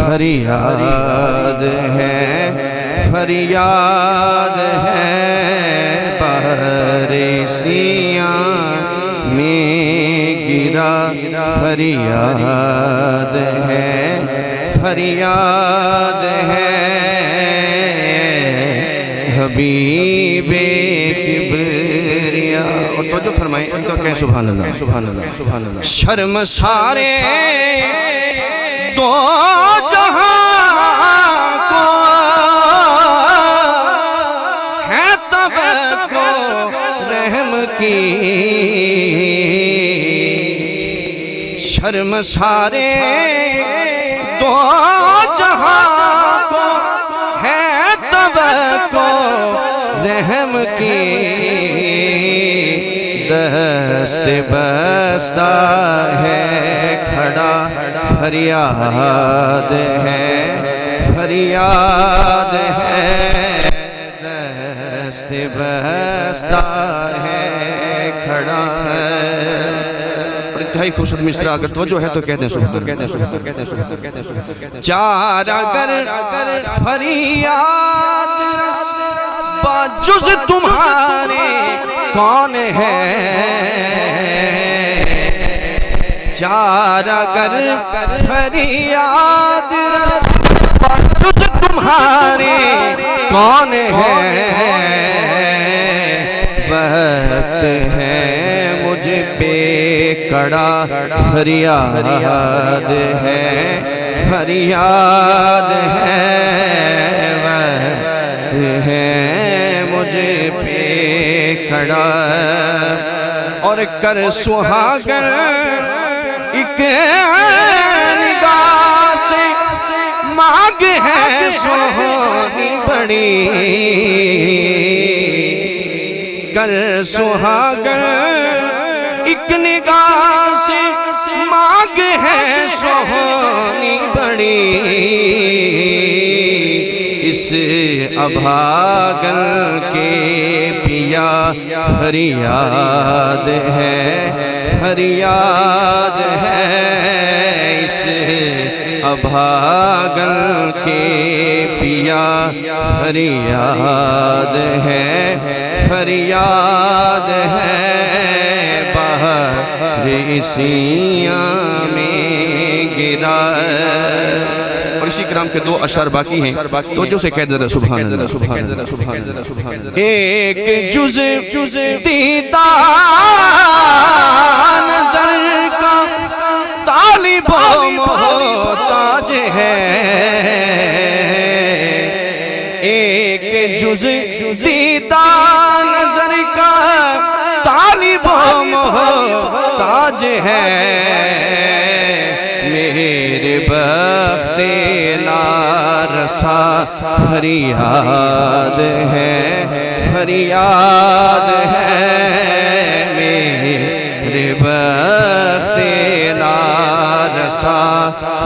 فریاد ہے فریاد ہے بہر سیاں میں گرا فریاد ہے فریاد ہے حبیب کبریا اور توجہ فرمائیں ان کا کہیں سبحان اللہ سبحان اللہ سبحان اللہ شرم سارے دو جہاں کو ہے توقع رحم کی شرم سارے دو جہاں کو ہے توقع رحم کی دست بستہ ہے کھڑا فریاد ہے فریاد ہے دست بستہ ہے کھڑا ہے. اور انتہائی خوبصورت مصرع اگر توجہ ہے تو کہہ دیں سبحان اللہ. چار اگر فریاد رس باجز تمہارے کون ہے. چار اگر فریاد رس باجز تمہارے کون ہے. وقت ہے مجھ پہ کڑا فریاد ہے فریاد ہے. وقت ہے مجھ پہ کڑا اور کر سہاگر ایک نگاہ سے مانگ ہے سہانی بڑی. کر سہاگر ایک نگاہ سے مانگ ہے سہانی بڑی. اس ابھاگن کے پیا فریاد ہے فریاد ہے. اس ابھاگن کے پیا فریاد ہے فریاد ہے. بہر سیاں میں گرا. اور اسی کرام کے 2 اشعار باقی ہیں توجہ سے کہہ دے سبحان اللہ سبحان اللہ سبحان اللہ سبحان اللہ. ایک جز دیدار نظر کا طالب و محتاج ہے. ایک جز دیدار نظر کا طالب و محتاج ہے. میرے بخت نارسا فریاد ہے فریاد ہے. میرے بخت نارسا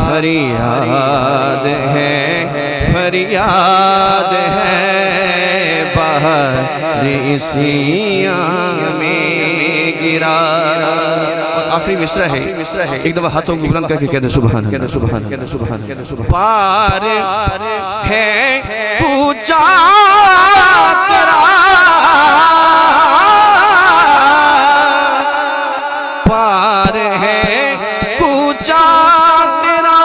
فریاد ہے فریاد ہے. بہر سیاں میں گرا. آخری مصرع ہے ایک دفعہ ہاتھوں کو بلند کر کے کہہ دیں سبحان اللہ سبحان اللہ سبحان اللہ. پار ہے پوچھا تیرا پار ہے پوچھا تیرا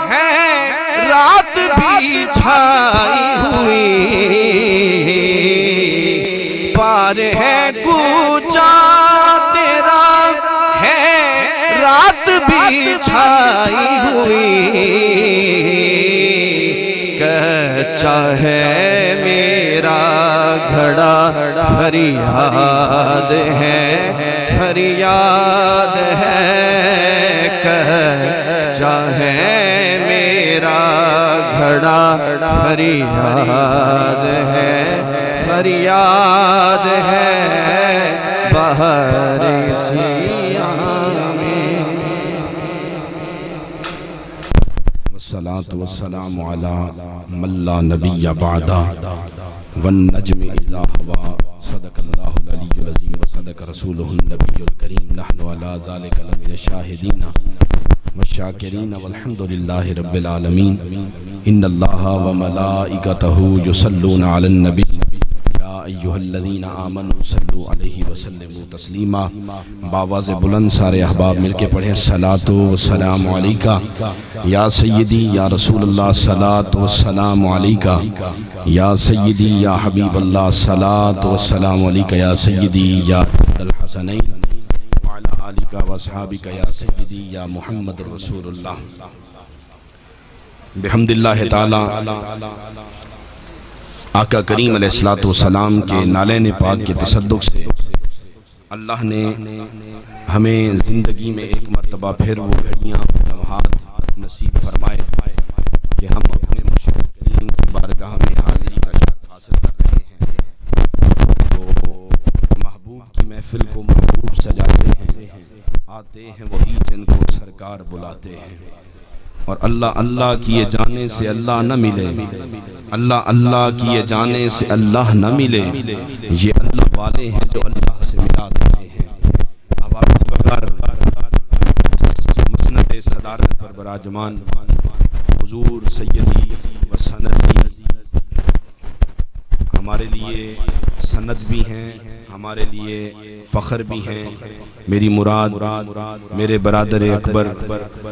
ہے رات بھی چھائی ہوئی. پار ہے کوچا تیرا ہے رات بھی چھائی ہوئی. کچا ہے میرا گھڑا فریاد ہے فریاد ہے. کچا ہے میرا گھڑا فریاد ہے فریاد ہے. بہر سیاں میں. والصلاة والسلام على من لا نبی بعدہ والنجم اذا ہوا. صدق اللہ العلی العظیم وصدق رسولہ النبی الکریم. نحن على ذلك لمن الشاہدین والشاکرین والحمد للہ رب العالمین. ان اللہ وملائکتہ یصلون علی النبی یا ایہا الذین آمنوا صلوا علیہ وسلموا تسلیما. باواز بلند سارے احباب مل کے پڑھیں صلاۃ و سلام علیکہ یا سیدی یا رسول اللہ. صلاۃ و سلام علیکہ یا سیدی یا حبیب اللہ. صلاۃ و سلام علیکہ یا سیدی یا الحسنین وعلی آلکہ واصحابکہ یا سیدی یا محمد رسول اللہ. بحمد اللہ تعالی آقا کریم علیہ السلام کے نالین پاک کے تصدق سے اللہ نے ہمیں زندگی میں ایک مرتبہ پھر وہ گھڑیاں لمحات نصیب فرمائے کہ ہم اپنے مشکل کریم کی بارگاہ میں حاضری کا شرف حاصل کر رہے ہیں. تو محبوب کی محفل کو محبوب سجاتے ہیں. آتے ہیں وہی جن کو سرکار بلاتے ہیں. اور اللہ اللہ کیے جانے سے اللہ نہ ملے، اللہ اللہ کیے جانے سے اللہ نہ ملے، یہ اللہ والے ہیں جو اللہ سے ملا دیتے ہیں۔ اب آپ سے بغیر مسند صدارت پر براجمان حضور سیدی و سندی ہمارے لیے سند بھی ہیں، ہمارے لیے فخر بھی ہیں۔ میری مراد میرے برادر اکبر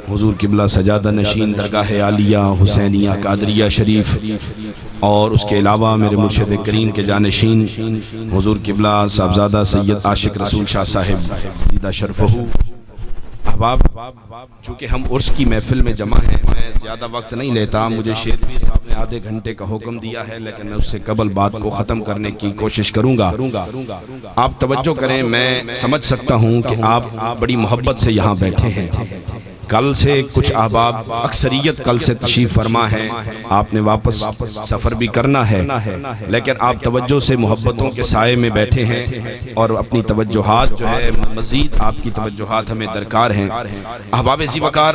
حضور قبلہ سجادہ نشین درگاہ عالیہ حسینیہ قادریہ شریف، اور اس کے علاوہ میرے مرشد کریم کے جانشین حضور قبلہ صاحبزادہ سید عاشق رسول شاہ صاحب دیدہ شرفہ۔ احباب، چونکہ ہم عرس کی محفل میں جمع ہیں، میں زیادہ وقت نہیں لیتا، مجھے شیروی صاحب نے آدھے گھنٹے کا حکم دیا ہے، لیکن میں اس سے قبل بات کو ختم کرنے کی کوشش کروں گا۔ آپ توجہ کریں، میں سمجھ سکتا ہوں کہ آپ بڑی محبت سے یہاں بیٹھے ہیں۔ کل سے کچھ احباب، اکثریت کل سے تشریف فرما ہے، آپ نے واپس سفر بھی کرنا ہے، لیکن آپ توجہ سے محبتوں کے سائے میں بیٹھے ہیں اور اپنی توجہات جو ہے مزید آپ کی توجہات ہمیں درکار ہیں۔ احباب ذی وقار،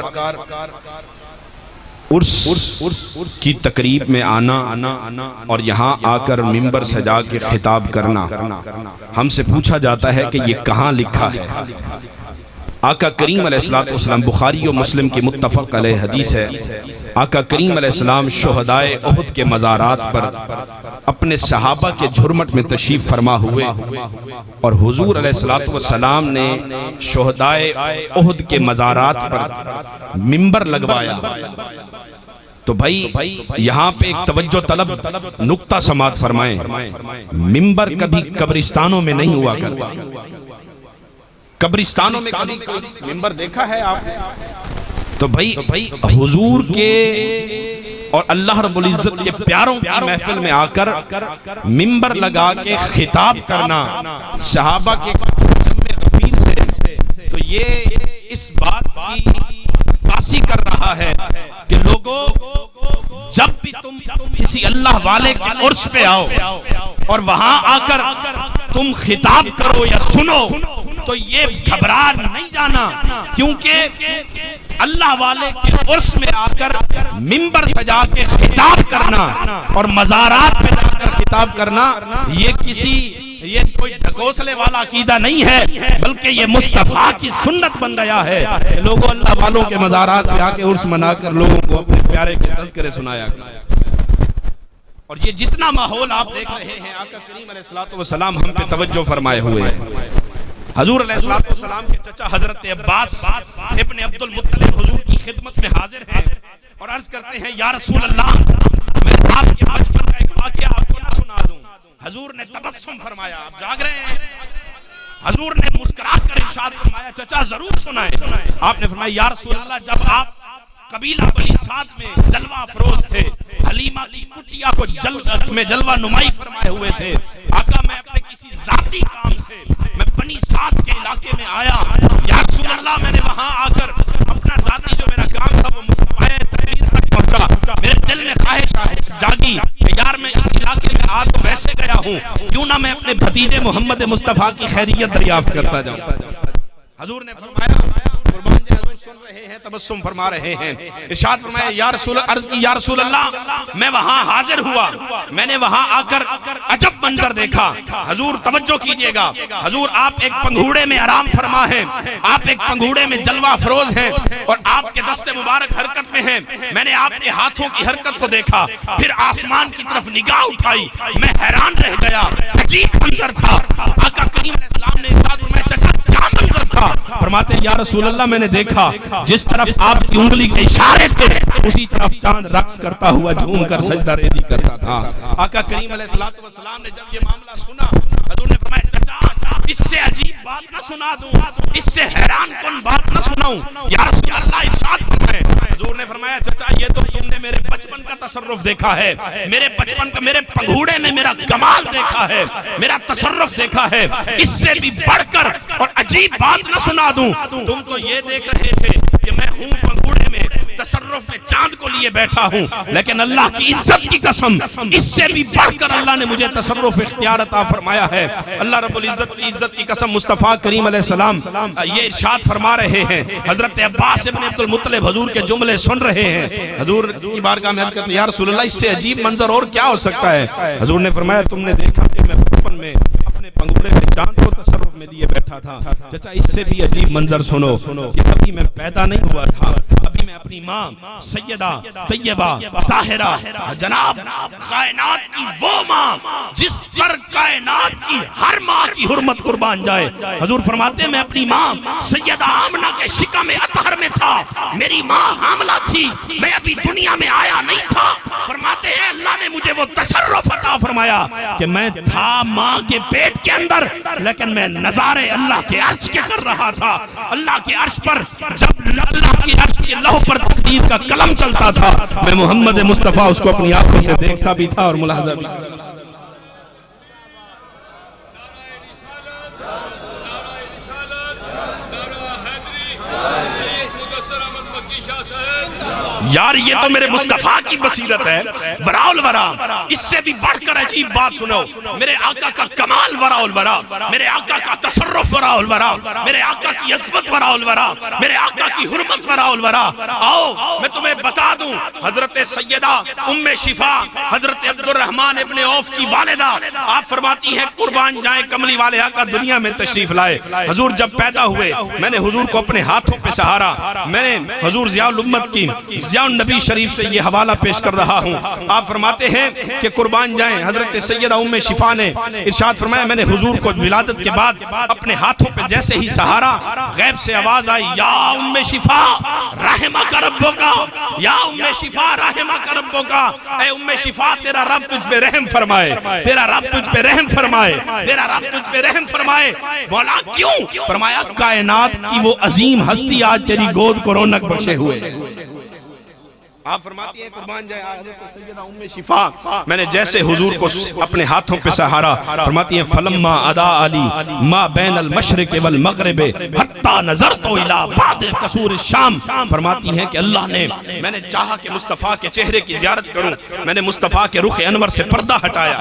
عرس کی تقریب میں آنا اور یہاں آ کر ممبر سجا کے خطاب کرنا، ہم سے پوچھا جاتا ہے کہ یہ کہاں لکھا ہے؟ آقا کریم علیہ السلام، بخاری و مسلم کی متفق علیہ حدیث ہے، آقا کریم علیہ السلام شہدائے احد کے مزارات پر اپنے صحابہ کے جھرمٹ میں تشریف فرما ہوئے، اور حضور علیہ السلام نے شہدائے احد کے مزارات پر ممبر لگوایا۔ تو بھائی یہاں پہ ایک توجہ طلب نقطہ سماعت فرمائیں، ممبر کبھی قبرستانوں میں نہیں ہوا کرتا۔ قبرستانوں میں کبھی ممبر دیکھا ہے آپ؟ تو بھائی حضور کے اور اللہ رب العزت کے پیاروں کی محفل میں آ کر ممبر لگا کے خطاب کرنا صحابہ کے جمع غفیر سے، تو یہ اس بات کی عکاسی کر رہا ہے کہ لوگوں، جب بھی تم کسی اللہ والے کے عرس پہ آؤ اور وہاں آ کر تم خطاب کرو یا سنو تو یہ گھبرا نہیں جانا، کیونکہ اللہ والے کے عرس میں آ کر ممبر سجا کے خطاب کرنا اور مزارات پہ جا کر خطاب کرنا یہ کوئی ڈھکوسلے والا عقیدہ نہیں ہے، بلکہ یہ مصطفیٰ کی سنت بن گیا ہے کہ لوگوں اللہ والوں کے مزارات پہ آ کے عرس منا کر لوگوں کو اپنے پیارے کے تذکرے سنایا۔ اور یہ جتنا ماحول آپ دیکھ رہے ہیں، آقا کریم علیہ السلام ہم پہ توجہ فرمائے ہوئے ہیں۔ حضور علیہ السلام کے چچا حضرت عباس ابن عبد المطلب حضور کی خدمت میں حاضر ہیں اور عرض کرتے ہیں، یا رسول اللہ، میں آپ کے بچپن کا ایک واقعہ آپ کو نہ سنا دوں؟ حضور نے تبسم فرمایا، آپ جاگ رہے ہیں؟ حضور نے مسکرا کر ارشاد فرمایا، چچا ضرور سنائیں۔ آپ نے فرمایا، یا رسول اللہ، جب آپ قبیلہ بنی سعد میں جلوہ افروز تھے، حلیمہ کی کٹیا کو جلوہ نمائی فرمائے ہوئے تھے، آقا میں اپنے کسی ذاتی کام سے میں بنی سعد کے علاقے میں آیا، یا رسول اللہ میں نے وہاں آ کر اپنا ذاتی جو میرا کام تھا وہ متبعہ تقریر تک پہنچا، میرے دل میں خواہش جاگی کہ یار میں اس علاقے میں آ تو ویسے گیا ہوں، کیوں نہ میں اپنے بھتیجے محمد مصطفیٰ کی خیریت دریافت کرتا جاؤں۔ حضور نے فرمایا، قربان جائے، حضور سن رہے ہیں، تبسم فرما رہے ہیں، ارشاد فرمایا، عرض کی یا رسول اللہ، میں وہاں حاضر ہوا، میں نے وہاں آ کر عجب منظر دیکھا۔ حضور توجہ کیجئے گا، حضور آپ ایک پنگھوڑے میں آرام فرما ہیں، آپ ایک پنگھوڑے میں جلوہ افروز ہیں اور آپ کے دست مبارک حرکت میں ہیں، میں نے آپ کے ہاتھوں کی حرکت کو دیکھا، پھر آسمان کی طرف نگاہ اٹھائی، میں حیران رہ گیا، عجیب منظر تھا۔ آقا کریم علیہ السلام نے ارشاد فرمایا، چچا کیا منظر تھا؟ فرماتے ہیں، یا رسول اللہ، میں نے دیکھا جس طرف آپ کی انگلی کے اشارے تھے اسی طرف چاند رقص کرتا ہوا جھوم کر سجدہ ریزی کرتا تھا۔ آقا کریم علیہ السلام نے جب یہ معاملہ سنا، حضور نے فرمایا، چچا اس سے عجیب بات نہ سنا دوں، اس سے حیران کن بات نہ سناؤں؟ یا رسول اللہ ارشاد فرمائے۔ حضور نے فرمایا، چچا یہ تو تم نے میرے بچپن کا تصرف دیکھا ہے، میرے بچپن کا، میرے پنگھوڑے میں میرا کمال دیکھا ہے، میرا تصرف دیکھا ہے، اس سے بھی بڑھ کر اور عجیب بات نہ سنا دوں؟ تم تو یہ دیکھ رہے تھے کہ میں ہوں پنگھوڑے میں، تصرف میں چاند کو لیے بیٹھا ہوں، لیکن اللہ کی عزت کی قسم اس سے بھی بڑھ کر اللہ نے مجھے تصرف اختیار عطا فرمایا ہے۔ اللہ رب العزت کی عزت کی قسم مصطفیٰ کریم علیہ السلام یہ ارشاد فرما رہے ہیں، حضرت عباس ابن عبد المطلب حضور کے جملے سن رہے ہیں، حضور کی بارگاہ میں عرض کرتے ہیں یا رسول اللہ اس سے عجیب منظر اور کیا ہو سکتا ہے؟ حضور نے فرمایا تم نے دیکھا کہ میں بچپن میں اپنے پنگوڑے میں چاند کو تصرف میں لیے بیٹھا تھا، چچا اس سے بھی عجیب منظر سنو کہ ابھی میں پیدا نہیں ہوا تھا، ابھی میں اپنی ماں سیدہ طیبہ طاہرہ جناب کائنات کی وہ ماں جس پر کائنات کی ہر ماں کی حرمت قربان جائے، حضور فرماتے ہیں میں اپنی ماں سیدہ آمنہ کے شکم اطہر میں تھا، میری ماں حاملہ تھی، میں ابھی دنیا میں آیا نہیں تھا، فرماتے ہیں اللہ نے مجھے وہ تصرف عطا فرمایا کہ میں تھا ماں کے پیٹ کے اندر لیکن میں نظارے اللہ کے عرش کے کر رہا تھا۔ اللہ کے عرش پر جب اللہ کے عرش کے لوح پر تقدیر کا قلم چلتا تھا میں محمد مصطفیٰ اس کو اپنی آنکھوں سے دیکھتا بھی تھا اور ملاحظہ بھی تھا۔ یار یہ تو میرے مصطفیٰ کی بصیرت ہے، وراء الورا۔ اس سے بھی بڑھ کر عجیب بات سنو، میرے آقا کا کمال وراء الورا، میرے آقا کا تصرف وراء الورا، میرے آقا کی عظمت وراء الورا، میرے آقا کی حرمت وراء الورا۔ آؤ میں تمہیں بتا دوں، حضرت سیدہ ام شفا حضرت عبد الرحمن ابن عوف کی والدہ آپ فرماتی ہیں قربان جائیں کملی والے آقا دنیا میں تشریف لائے، حضور جب پیدا ہوئے میں نے حضور کو اپنے ہاتھوں پہ سہارا، میں نے حضور ضیاء الامت کی ضیاء النبی شریف سے یہ حوالہ پیش کر رہا ہوں۔ آپ فرماتے ہیں کہ قربان جائیں حضرت سیدہ ام شفا نے ارشاد فرمایا میں نے حضور کو ولادت کے بعد اپنے ہاتھوں پہ جیسے ہی سہارا غیب سے آواز آئی یا ام شفا رحمک ربک، یا ام شفا رحمک ربک، اے ام شفا تیرا رب تجھ پہ رحم فرمائے، تیرا رب تجھ پہ رحم فرمائے، تیرا رب تجھ پہ رحم فرمائے۔ مولا کیوں؟ فرمایا کائنات کی وہ عظیم ہستی آج تیری گود کو رونق بخشے ہوئے۔ آپ فرماتی ہیں قربان جائے حضرت سیدہ ام شفا میں نے جیسے حضور کو اپنے ہاتھوں پہ سہارا، فرماتی ہیں فلما ادا علی ما بین المشرق والمغرب حتی نظرت الی بعد قصور الشام، فرماتی ہیں کہ اللہ نے میں نے چاہا کہ مصطفیٰ کے چہرے کی زیارت کروں، میں نے مصطفیٰ کے رخ انور سے پردہ ہٹایا،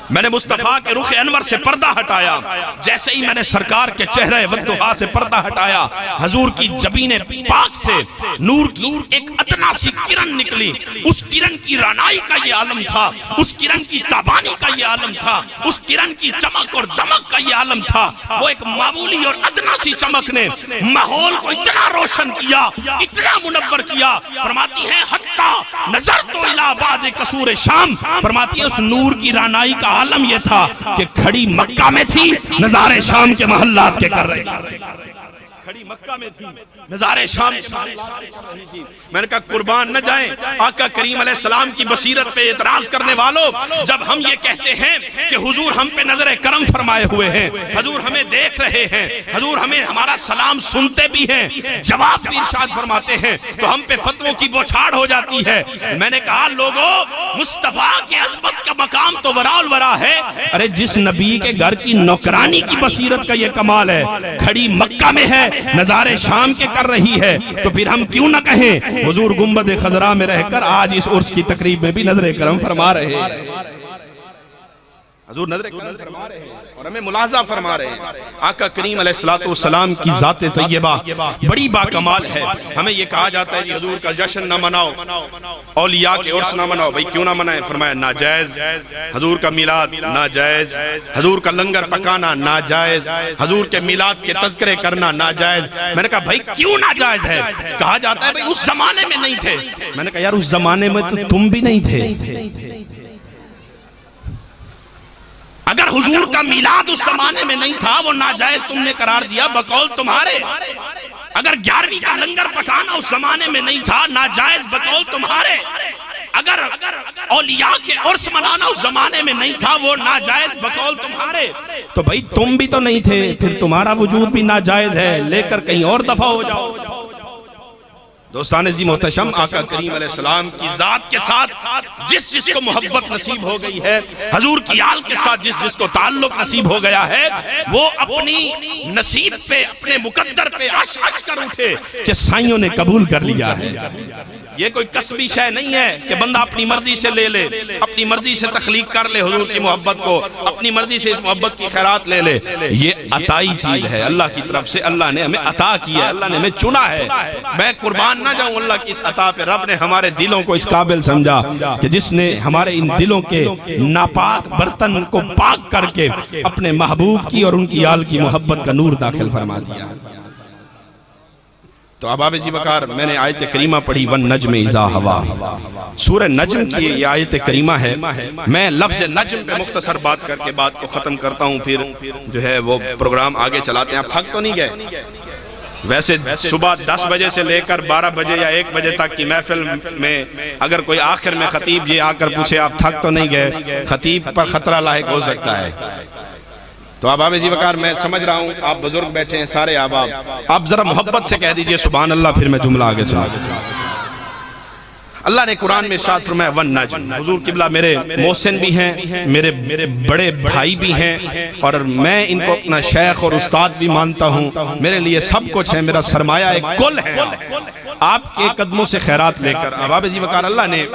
میں نے مصطفیٰ کے رخ انور سے پردہ ہٹایا، جیسے ہی میں نے سرکار کے چہرے ودھا سے پردہ ہٹایا حضور کی جبین پاک سے نور کی ایک ادنا سی کرن نکلی، اس کرن کی رانائی کا یہ عالم تھا، اس کرن کی تابانی کا یہ عالم تھا، اس کرن کی چمک اور دمک کا یہ عالم تھا۔ وہ ایک معمولی اور ادنا سی چمک نے ماحول کو اتنا روشن کیا، اتنا منور کیا، فرماتی ہیں حتی نظرت الی بعد قصور الشام، فرماتی ہیں اس نور کی رانائی کا عالم یہ تھا کہ کھڑی مکہ میں تھی نظارے شام کے محلات کے کر رہے، کھڑی مکہ میں تھی نظارے شام میں نے کہا قربان نہ جائیں آقا کریم علیہ السلام کی بصیرت پہ اعتراض کرنے والوں، جب ہم یہ کہتے ہیں کہ حضور ہم پہ نظر کرم فرمائے ہوئے ہیں، حضور ہمیں دیکھ رہے ہیں، حضور ہمیں ہمارا سلام سنتے بھی ہیں، جواب بھی ارشاد فرماتے ہیں، تو ہم پہ فتووں کی بوچھاڑ ہو جاتی ہے۔ میں نے کہا لوگوں مصطفیٰ کی عظمت کا مقام تو وراء الورا ہے، ارے جس نبی کے گھر کی نوکرانی کی بصیرت کا یہ کمال ہے، کھڑی مکہ میں ہے نظارے شام کے کر رہی ہے، تو پھر ہم کیوں نہ کہیں حضور گنبد خضرا میں رہ کر آج اس عرس کی تقریب میں بھی نظر کرم فرما رہے ہیں، حضور نظر کرم فرما رہے ہیں اور ہمیں ملاحظہ فرما رہے ہیں۔ آقا کریم علیہ السلام کی ذات طیبہ بڑی باکمال ہے، ہمیں یہ کہا جاتا ہے کہ حضور کا جشن نہ مناؤ، اولیاء کے عرس نہ مناؤ، بھئی کیوں نہ منائیں؟ فرمایا ناجائز، حضور کا میلاد ناجائز، حضور کا لنگر پکانا ناجائز، حضور کے میلاد کے تذکرے کرنا ناجائز۔ میں نے کہا بھئی کیوں ناجائز ہے؟ کہا جاتا ہے بھئی اس زمانے میں نہیں تھے۔ میں نے کہا یار اس زمانے میں تو تم بھی نہیں تھے، اگر حضور کا میلاد اس زمانے میں نہیں تھا وہ ناجائز تم نے قرار دیا بقول تمہارے، اگر 11ویں کا لنگر پکانا اس زمانے میں نہیں تھا ناجائز بقول تمہارے، اگر اولیاء کے عرس منانا اس زمانے میں نہیں تھا وہ ناجائز بقول تمہارے، تو بھئی تم بھی تو نہیں تھے، پھر تمہارا وجود بھی ناجائز ہے، لے کر کہیں اور دفع ہو جاؤ۔ دوستان عزیز محتشم، آقا کریم علیہ السلام کی ذات کے ساتھ جس کو محبت نصیب ہو گئی ہے، حضور کی آل کے ساتھ جس کو تعلق نصیب ہو گیا ہے، وہ اپنی نصیب پہ، اپنے مقدر پہ عش عش کر اٹھے کہ سائیوں نے قبول کر لیا ہے۔ یہ کوئی کسبی شے نہیں ہے کہ بندہ اپنی مرضی سے لے لے، اپنی مرضی سے تخلیق کر لے حضور کی محبت کو، اپنی مرضی سے اس محبت کی خیرات لے لے۔ یہ عطائی چیز ہے اللہ کی طرف سے، اللہ نے ہمیں عطا کی ہے، اللہ نے ہمیں چنا ہے۔ میں قربان نہ جاؤں اللہ کی اس عطا پہ، رب نے ہمارے دلوں کو اس قابل سمجھا کہ جس نے ہمارے ان دلوں کے ناپاک برتن کو پاک کر کے اپنے محبوب کی اور ان کی آل کی محبت کا نور داخل فرما دیا۔ تو احباب ذی وقار، میں نے آیت کریمہ پڑھی وَالنَّجْمِ اِذَا هَوَا، سورہ نجم کی یہ آیت کریمہ ہے۔ میں لفظ نجم پہ مختصر بات کر کے بات کو ختم کرتا ہوں، پھر جو ہے وہ پروگرام آگے چلاتے ہیں۔ آپ تھک تو نہیں گئے؟ ویسے صبح 10 بجے سے لے کر 12 بجے یا 1 بجے تک کی محفل میں اگر کوئی آخر میں خطیب یہ آ کر پوچھے آپ تھک تو نہیں گئے، خطیب پر خطرہ لاحق ہو سکتا ہے۔ تو احباب ذی وقار، میں سمجھ رہا ہوں آپ بزرگ بیٹھے ہیں سارے احباب، آپ ذرا محبت سے کہہ دیجئے سبحان اللہ، پھر میں جملہ آگے سنا۔ اللہ نے قرآن میں ارشاد فرمایا والنجم، حضور قبلہ میرے محسن بھی ہیں، میرے بڑے بھائی بھی ہیں، اور میں ان کو اپنا شیخ اور استاد بھی مانتا ہوں، میرے لیے سب کچھ ہے، میرا سرمایہ ایک کل ہے آپ کے قدموں سے خیرات لے کر۔ احباب ذی وقار، اللہ نے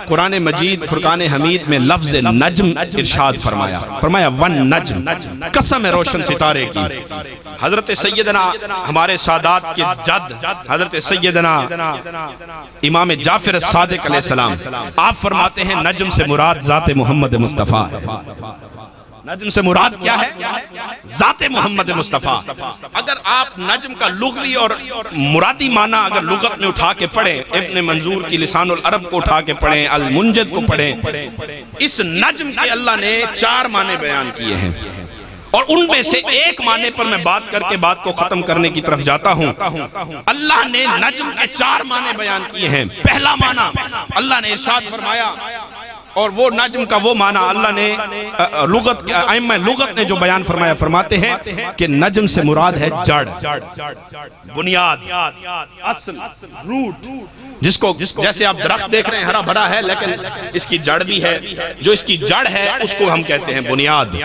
قرآن مجید فرقان حمید میں لفظ نجم ارشاد فرمایا والنجم، قسم ہے روشن ستارے کی۔ حضرت سیدنا ہمارے سادات کے جد حضرت سیدنا امام جعفر صادق علیہ السلام، آپ فرماتے ہیں نجم سے مراد ذات محمد مصطفیٰ ہے۔ نجم سے مراد کیا ہے؟ ذات محمد مصطفیٰ۔ اگر آپ نجم کا لغوی اور مرادی معنی اگر لغت میں اٹھا کے پڑھیں، ابن منظور کی لسان العرب کو اٹھا کے پڑھیں، المنجد کو پڑھیں، اس نجم کے اللہ نے 4 معنی بیان کیے ہیں، اور ان میں سے ایک معنی پر میں بات کر کے بات کو ختم کرنے کی طرف جاتا ہوں۔ اللہ نے نجم کے 4 معنی بیان کیے ہیں۔ پہلا معنی اللہ نے ارشاد فرمایا، اور وہ نجم کا وہ معنی اللہ نے ائمہ لغت نے جو بیان فرمایا، فرماتے ہیں کہ نجم سے مراد ہے جڑ، بنیاد، اصل، روٹ، جس کو جیسے آپ درخت دیکھ رہے ہیں ہرا بھرا ہے لیکن اس کی جڑ بھی ہے، جو اس کی جڑ ہے اس کو ہم کہتے ہیں بنیاد،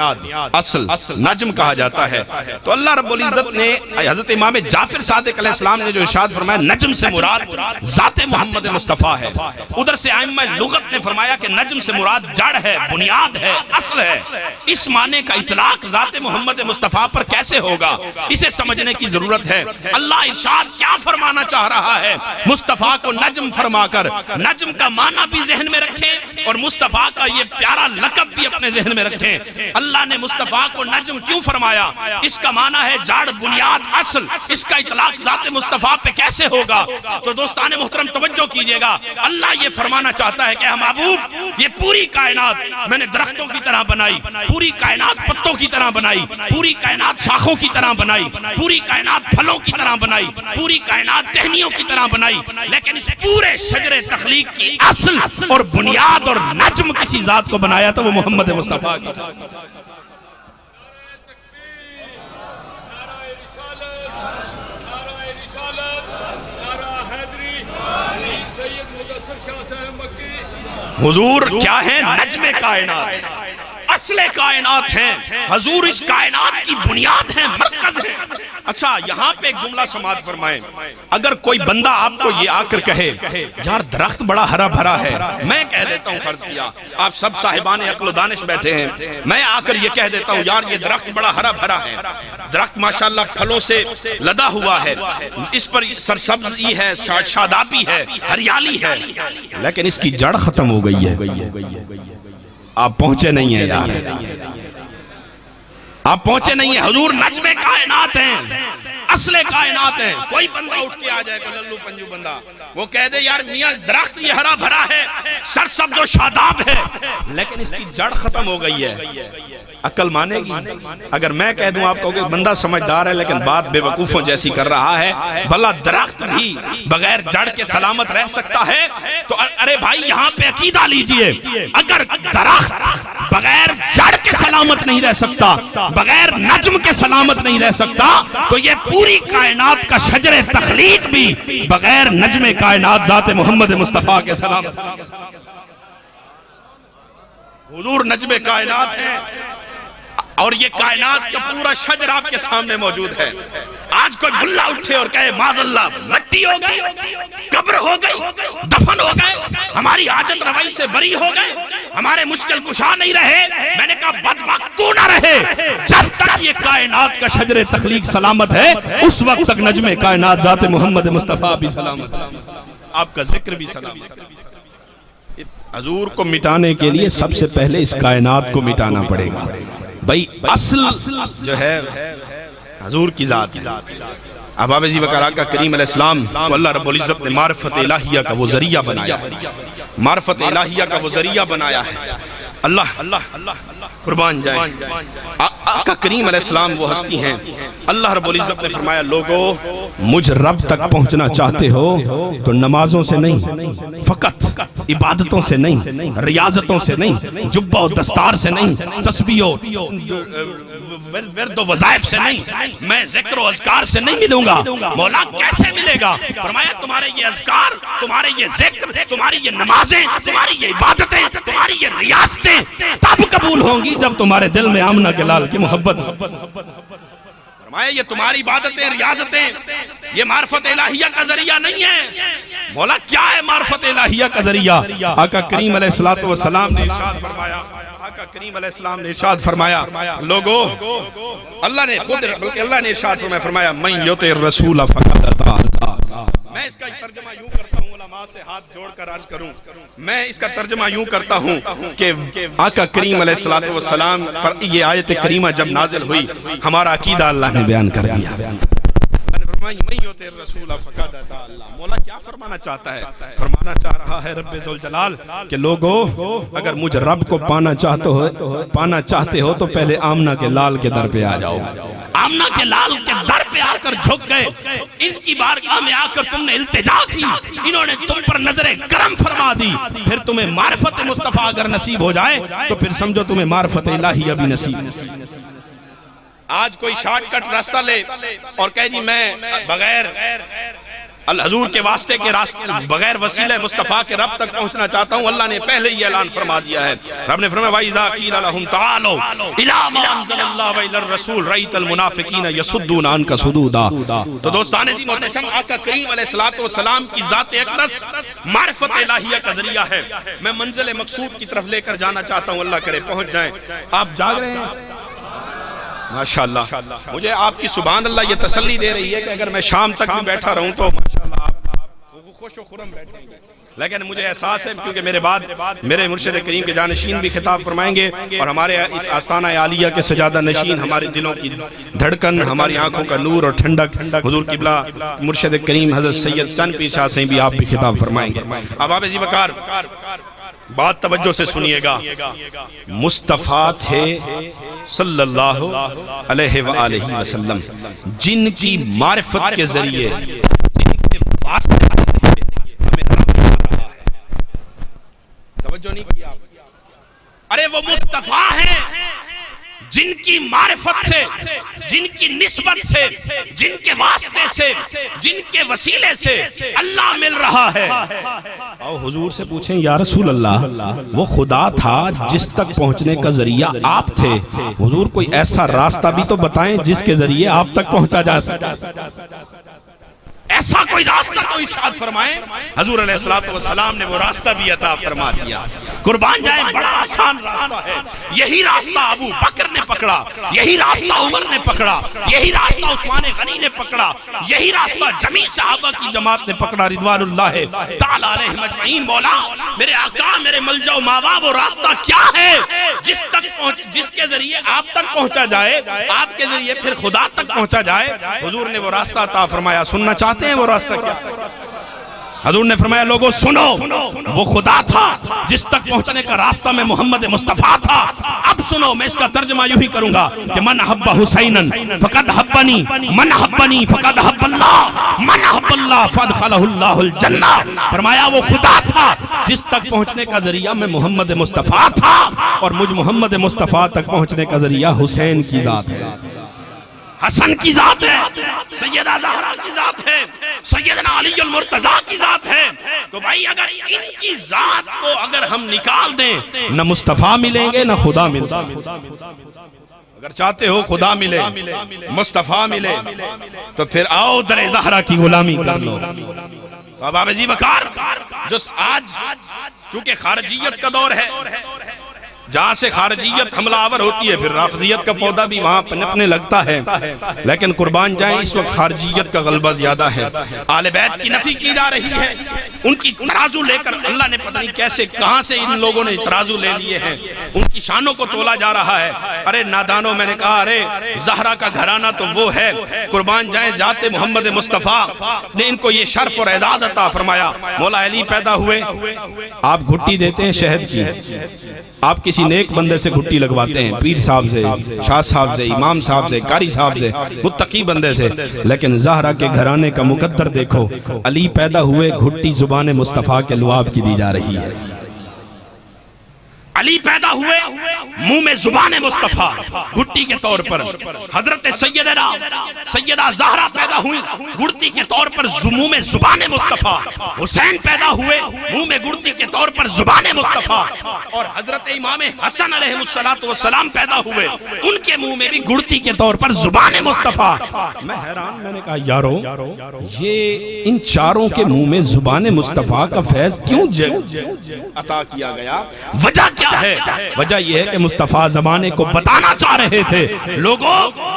اصل، نجم کہا جاتا ہے۔ تو اللہ رب العزت نے حضرت امام جعفر صادق علیہ السلام نے جو ارشاد فرمایا نجم سے مراد ذات محمد مصطفیٰ ہے، ادھر سے ائمہ لغت نے فرمایا کہ نجم سے مراد جڑ ہے، بنیاد ہے، اصل ہے۔ اس معنی کا اطلاق ذات محمد مصطفیٰ پر کیسے ہوگا، اسے سمجھنے کی ضرورت ہے۔ اللہ ارشاد کیا فرمانا چاہ رہا ہے؟ مصطفیٰ کو نجم فرما کر نجم کا معنی بھی ذہن میں رکھیں اور مصطفیٰ کا یہ پیارا لقب بھی اپنے ذہن میں رکھیں۔ اللہ نے مصطفیٰ کو نجم کیوں فرمایا؟ اس کا معنی ہے جڑ، بنیاد، اصل۔ اس کا اطلاق ذات مصطفیٰ پہ کیسے ہوگا؟ تو دوستان محترم توجہ کیجئے گا، اللہ یہ فرمانا چاہتا ہے کہ ہم محبوب یہ پوری کائنات میں نے درختوں کی طرح بنائی، پوری کائنات پتوں کی طرح بنائی، پوری کائنات شاخوں کی طرح بنائی، پوری کائنات پھلوں کی طرح بنائی، پوری کائنات ٹہنیوں کی طرح بنائی، لیکن اس پورے شجر تخلیق کی اصل اور بنیاد اور نجم کسی ذات کو بنایا تو وہ محمد مصطفیٰ کی۔ حضور کیا ہیں؟ نجم کائنات، اصل کائنات ہیں حضور، اس کائنات کی بنیاد ہیں، مرکز ہیں۔ اچھا یہاں پہ ایک جملہ سماعت فرمائیں، اگر کوئی بندہ آپ کو یہ آ کر کہے یار درخت بڑا ہرا بھرا ہے، میں کہہ دیتا ہوں، فرض کیا آپ سب صاحبان عقل و دانش بیٹھے ہیں، میں آ کر یہ کہہ دیتا ہوں یار یہ درخت بڑا ہرا بھرا ہے، درخت ماشاءاللہ پھلوں سے لدا ہوا ہے، اس پر سرسبزی ہے، شادابی ہے، ہریالی ہے، لیکن اس کی جڑ ختم ہو گئی ہے۔ آپ پہنچے نہیں ہیں یار، آپ پہنچے نہیں ہیں۔ حضور نجم کائنات ہیں، اصل کائنات ہیں۔ کوئی بندہ اٹھ کے آ جائے، کوئی للو پنجو بندہ، وہ کہہ دے یار میاں درخت یہ ہرا بھرا ہے، سرسبز و شاداب ہے، لیکن اس کی جڑ ختم ہو گئی ہے، عقل مانے گی؟ اگر میں کہہ دوں آپ کو کہ بندہ سمجھدار ہے لیکن بات بے وقوفوں جیسی کر رہا ہے، بھلا درخت بھی بغیر جڑ کے سلامت رہ سکتا ہے؟ تو ارے بھائی یہاں پہ عقیدہ لیجئے، اگر درخت بغیر جڑ کے سلامت سلامت نہیں رہ سکتا، بغیر نجم کے سلامت نہیں رہ سکتا، تو یہ پوری کائنات کا شجر تخلیق بھی بغیر نجم کائنات ذات محمد مصطفیٰ کے سلامت۔ حضور نجم کائنات ہیں، اور یہ کائنات کا پورا شجر آپ کے سامنے موجود ہے۔ آج کوئی ملا اٹھے اور کہے معاذ اللہ مٹی ہو گئی، قبر ہو گئی، دفن ہو گئے، ہماری حاجت روائی سے بری ہو گئے، ہمارے مشکل کشا نہیں رہے، میں نے کہا بدبخت تو نہ رہے، جب تک یہ کائنات کا شجر تخلیق سلامت ہے اس وقت تک نجم کائنات ذات محمد مصطفیٰ بھی سلامت ہے، آپ کا ذکر بھی سلامت ہے۔ حضور کو مٹانے کے لیے سب سے پہلے اس کائنات کو مٹانا پڑے گا۔ بھئی اصل جو ہے حضور کی ذات ہے۔ احباب عزیز وقار آقا کریم علیہ السلام کو اللہ رب العزت نے معرفت الہیہ کا وہ ذریعہ بنایا ہے، معرفت الہیہ کا وہ ذریعہ بنایا ہے۔ اللہ قربان جائیں، آقا کریم علیہ السلام وہ ہستی ہیں، اللہ رب العزت نے فرمایا لوگو مجھ رب تک پہنچنا چاہتے ہو تو نمازوں سے نہیں، فقط عبادتوں سے نہیں، ریاضتوں سے نہیں، جبہ و دستار سے نہیں، تسبیح و ورد و وظائف سے نہیں، میں ذکر و اذکار سے نہیں ملوں گا۔ مولا کیسے ملے گا؟ فرمایا تمہارے یہ اذکار، تمہارے یہ ذکر، تمہاری یہ نمازیں، تمہاری یہ عبادتیں، تمہاری یہ ریاضتیں تب قبول ہوں گی جب تمہارے دل میں آمنہ کے لال کی محبت ہو۔ فرمایا یہ تمہاری عبادتیں، ریاضتیں، یہ معرفت الہیہ کا ذریعہ نہیں ہے۔ مولا کیا ہے معرفت الہیہ کا ذریعہ؟ آقا کریم علیہ السلام نے ارشاد فرمایا، آقا کریم علیہ السلام نے ارشاد فرمایا لوگو، اللہ نے خود بلکہ اللہ نے ارشاد فرمایا من یطع الرسول فقد اطاع اللہ۔ میں اس کا ترجمہ یوں کرتا ہوں، علماء سے ہاتھ جوڑ کر عرض کروں، میں اس کا ترجمہ یوں کرتا ہوں کہ آقا کریم علیہ السلام پر یہ آیت کریمہ جب نازل ہوئی ہمارا عقیدہ اللہ نے بیان کر دیا۔ مولا کیا فرمانا چاہتا ہے؟ فرمانا چاہ رہا ہے رب ذوالجلال کہ لوگو اگر مجھ رب کو پانا چاہتے ہو تو پہلے آمنہ کے لال کے در پہ آ جاؤ۔ آمنہ کے لال کے در پہ آ کر جھک گئے، ان کی بارگاہ میں آ کر تم نے التجا کی، انہوں نے تم پر نظر کرم فرما دی، پھر تمہیں معرفت مصطفیٰ اگر نصیب ہو جائے تو پھر سمجھو تمہیں معرفت الہیہ بھی نصیب۔ آج کوئی شارٹ کٹ راستہ لے اور کہے جی میں بغیر الحضور کے واسطے کے بغیر وسیلہ مصطفیٰ کے رب تک پہنچنا چاہتا ہوں، اللہ نے پہلے ہی اعلان فرما دیا ہے۔ رب نے فرمایا وَإِذَا قِيلَ لَهُمْ تَعَالَوْا إِلَىٰ مَا أَنزَلَ اللَّهُ وَإِلَى الرَّسُولِ رَأَيْتَ الْمُنَافِقِينَ يَصُدُّونَ عَنْكَ صُدُودًا۔ تو دوستان عزیز محترم، آقا کریم علیہ السلام کی ذات اقدس معرفت الہیہ کا ذریعہ ہے۔ میں منزل مقصود کی طرف لے کر جانا چاہتا ہوں، اللہ کرے پہنچ جائیں۔ آپ جاگ رہے ہیں؟ ماشاءاللہ مجھے آپ کی سبحان اللہ یہ تسلی دے رہی ہے کہ اگر میں شام تک بھی بیٹھا رہوں تو ماشاءاللہ آپ خوش و خرم بیٹھیں گے، لیکن مجھے احساس ہے کیونکہ میرے بعد میرے مرشد کریم کے جانشین بھی خطاب فرمائیں گے اور ہمارے اس آستانہ عالیہ کے سجادہ نشین، ہمارے دلوں کی دھڑکن، ہماری آنکھوں کا نور اور ٹھنڈک حضور قبلہ مرشد کریم حضرت سید چند پیر شاہ سے بھی آپ بھی خطاب فرمائیں گے۔ اب آپ عزیز وقار بات توجہ سے سنیے گا، مصطفیٰ تھے صلی اللہ علیہ وآلہ وسلم جن کی معرفت کے ذریعے، جن کے واسطے ہمیں رب بنا رہا ہے۔ توجہ نہیں کیا؟ ارے وہ مصطفیٰ ہیں جن کی معرفت سے، جن کی نسبت سے، جن کے واسطے سے، جن کے وسیلے سے اللہ مل رہا ہے۔ آؤ حضور سے پوچھیں یا رسول اللہ وہ خدا تھا جس تک پہنچنے کا ذریعہ آپ تھے، حضور کوئی ایسا راستہ بھی تو بتائیں جس کے ذریعے آپ تک پہنچا جا سکے، ایسا کوئی راستہ تو ارشاد فرمائیں۔ حضور علیہ السلام نے وہ راستہ بھی عطا فرما دیا۔ قربان جائیں، بڑا آسان راستہ ہے، یہی راستہ ابو بکر نے پکڑا، یہی راستہ عمر نے پکڑا، یہی راستہ عثمان غنی نے پکڑا، یہی راستہ جمیع صحابہ کی جماعت نے پکڑا رضوان اللہ تعالی علیہم اجمعین۔ مولا میرے آقا، میرے ملجا و ماوا، وہ راستہ کیا ہے جس کے ذریعے آپ تک پہنچا جائے، آپ کے ذریعے پھر خدا تک پہنچا جائے؟ حضور نے وہ راستہ عطا فرمایا۔ سننا چاہتے ہیں وہ راستہ کیا؟ حضور نے فرمایا لوگوں سنو، وہ خدا تھا جس تک پہنچنے کا راستہ میں محمد مصطفیٰ تھا، اب سنو میں اس کا ترجمہ یوں ہی کروں گا کہ من حب حسینن فقد حبنی، من حبنی فقد حب اللہ، من حب اللہ فادخلہ اللہ الجنہ۔ فرمایا وہ خدا تھا جس تک پہنچنے کا ذریعہ میں محمد مصطفیٰ تھا، اور مجھ محمد مصطفیٰ تک پہنچنے کا ذریعہ حسین کی ذات ہے، حسن کی ذات ہے، سیدہ زہرا کی ذات ہے، سیدنا علی المرتضیٰ کی ذات ہے۔ تو بھائی اگر ان کی ذات کو اگر ہم نکال دیں، نہ مصطفیٰ ملیں گے نہ خدا ملیں گے۔ اگر چاہتے ہو خدا ملے، مصطفیٰ ملے، تو پھر آؤ در زہرا کی غلامی کر لو۔ تو اب جی بکار جو آج چونکہ خارجیت کا دور ہے، جہاں سے خارجیت حملہ آور ہوتی ہے، پھر رافضیت کا پودا بھی وہاں پنپنے لگتا ہے، لیکن قربان جائیں اس وقت خارجیت کا غلبہ زیادہ ہے۔ آل بیت کی نفی کی جا رہی ہے، ان کی ترازو لے کر اللہ نے پتہ نہیں کیسے کہاں سے ان لوگوں نے ترازو لے لیے ہیں، ان کی شانوں کو تولا جا رہا ہے۔ ارے نادانوں، میں نے کہا ارے زہرا کا گھرانہ تو وہ ہے، قربان جائیں ذات محمد مصطفیٰ نے ان کو یہ شرف اور اعزاز عطا فرمایا۔ مولا علی پیدا ہوئے، آپ گھٹی دیتے ہیں شہد کی، آپ کسی نیک بندے سے گھٹی لگواتے ہیں، پیر صاحب سے، شاہ صاحب سے، امام صاحب سے، قاری صاحب سے، متقی بندے سے، لیکن زہرا کے گھرانے کا مقدر دیکھو، علی پیدا ہوئے گھٹی زبان مصطفیٰ کے لعاب کی دی جا رہی ہے۔ علی پیدا ہوئے منہ میں زبان مصطفیٰ گھٹی کے طور پر، حضرت سیدہ زہرا پیدا ہوئی گھٹی کے طور پر منہ میں زبان مصطفیٰ، حسین پیدا ہوئے منہ میں گھٹی کے طور پر زبان مصطفیٰ، اور حضرت امام حسن علیہ السلام پیدا ہوئے ان کے منہ میں بھی گھٹی کے طور پر زبان مصطفیٰ۔ میں حیران، میں نے کہا یارو یہ ان چاروں کے منہ میں زبان مصطفیٰ کا فیض کیوں عطا کیا گیا؟ وجہ کیا ہے؟ وجہ یہ ہے کہ مصطفیٰ زمانے کو بتانا چاہ رہے تھے، لوگوں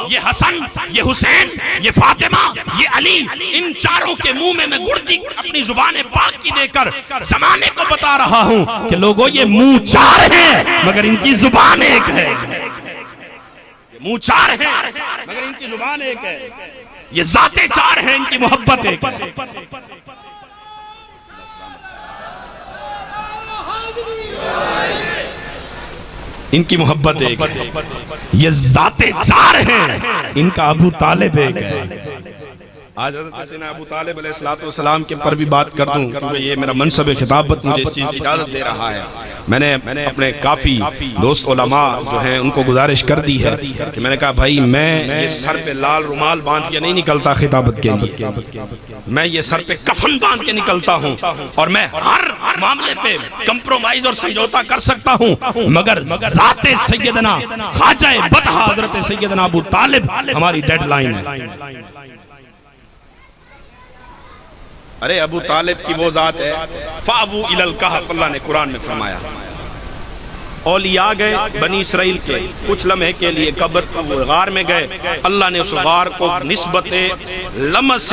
یہ حسن، یہ حسین، یہ فاطمہ، یہ علی، ان چاروں کے منہ میں گڑتی اپنی زبان پاک کی دے کر زمانے کو بتا رہا ہوں کہ لوگوں یہ منہ چار ہیں مگر ان کی زبان ایک ہے، منہ چار ہیں مگر ان کی زبان ایک ہے، یہ ذاتیں چار ہیں ان کی محبت ایک ہے۔ ان کی محبت ایک ہے، یہ ذاتیں چار ہیں، ان کا ابو طالب ایک ہے۔ آج حضرت سیدنا ابو طالب علیہ السلام کے پر بھی بات کر دوں کیونکہ یہ میرا منصب خطابت مجھے اس چیز کی اجازت دے رہا ہے۔ میں نے اپنے کافی دوست علماء جو ہیں ان کو گزارش کر دی ہے کہ میں نے کہا بھائی میں یہ سر پہ لال رومال باندھ کے نہیں نکلتا خطابت کے لیے، میں یہ سر پہ کفن باندھ کے نکلتا ہوں، اور میں ہر معاملے پہ کمپرومائز اور سمجھوتا کر سکتا ہوں، مگر ذات سیدنا خواجہ بطحہ حضرت سیدنا ابو طالب ہماری ڈیڈ لائن ہے۔ ارے ابو طالب کی وہ ذات ہے، فَأَوُوا إِلَى الْكَهْفِ، اللہ نے قرآن میں فرمایا اولیاء گئے بنی اسرائیل کے کچھ لمحے کے لیے قبر غار میں گئے، اللہ نے اس غار کو نسبت لمس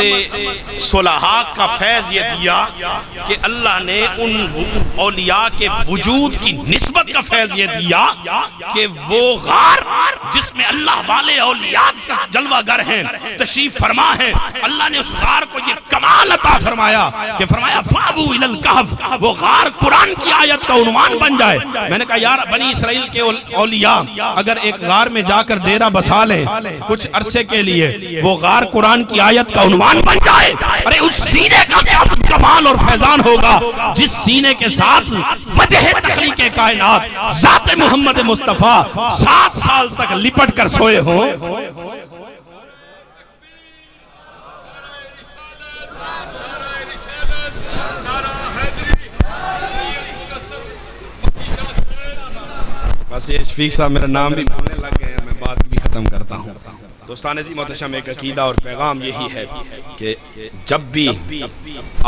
صلحاء کا فیض یہ دیا کہ اللہ نے ان اولیاء کے وجود کی نسبت کا فیض یہ دیا کہ وہ غار جس میں اللہ والے اولیاء کا جلوہ گر ہیں، تشریف فرما ہے، اللہ نے اس غار کو یہ کمال عطا فرمایا کہ فرمایا فَأَوُوا إِلَى الْكَهْفِ، وہ غار قرآن کی آیت کا عنوان بن جائے۔ میں نے کہا یار بنی اسرائیل کے اولیاء اگر ایک غار میں جا کر ڈیرہ بسا لیں کچھ عرصے کے لیے، وہ غار قرآن کی آیت کا عنوان بن جائے، ارے اس سینے کا کیا کمال اور فیضان ہوگا جس سینے کے ساتھ وجہ تخلیق کائنات ذات محمد مصطفیٰ 7 سال تک لپٹ کر سوئے ہوں۔ بس یہ شفیق صاحب میرا نام بھی بولنے لگ گئے ہیں، میں بات بھی ختم کرتا ہوں۔ دوستان عزیز محتشم، ایک عقیدہ اور پیغام یہی ہے کہ جب بھی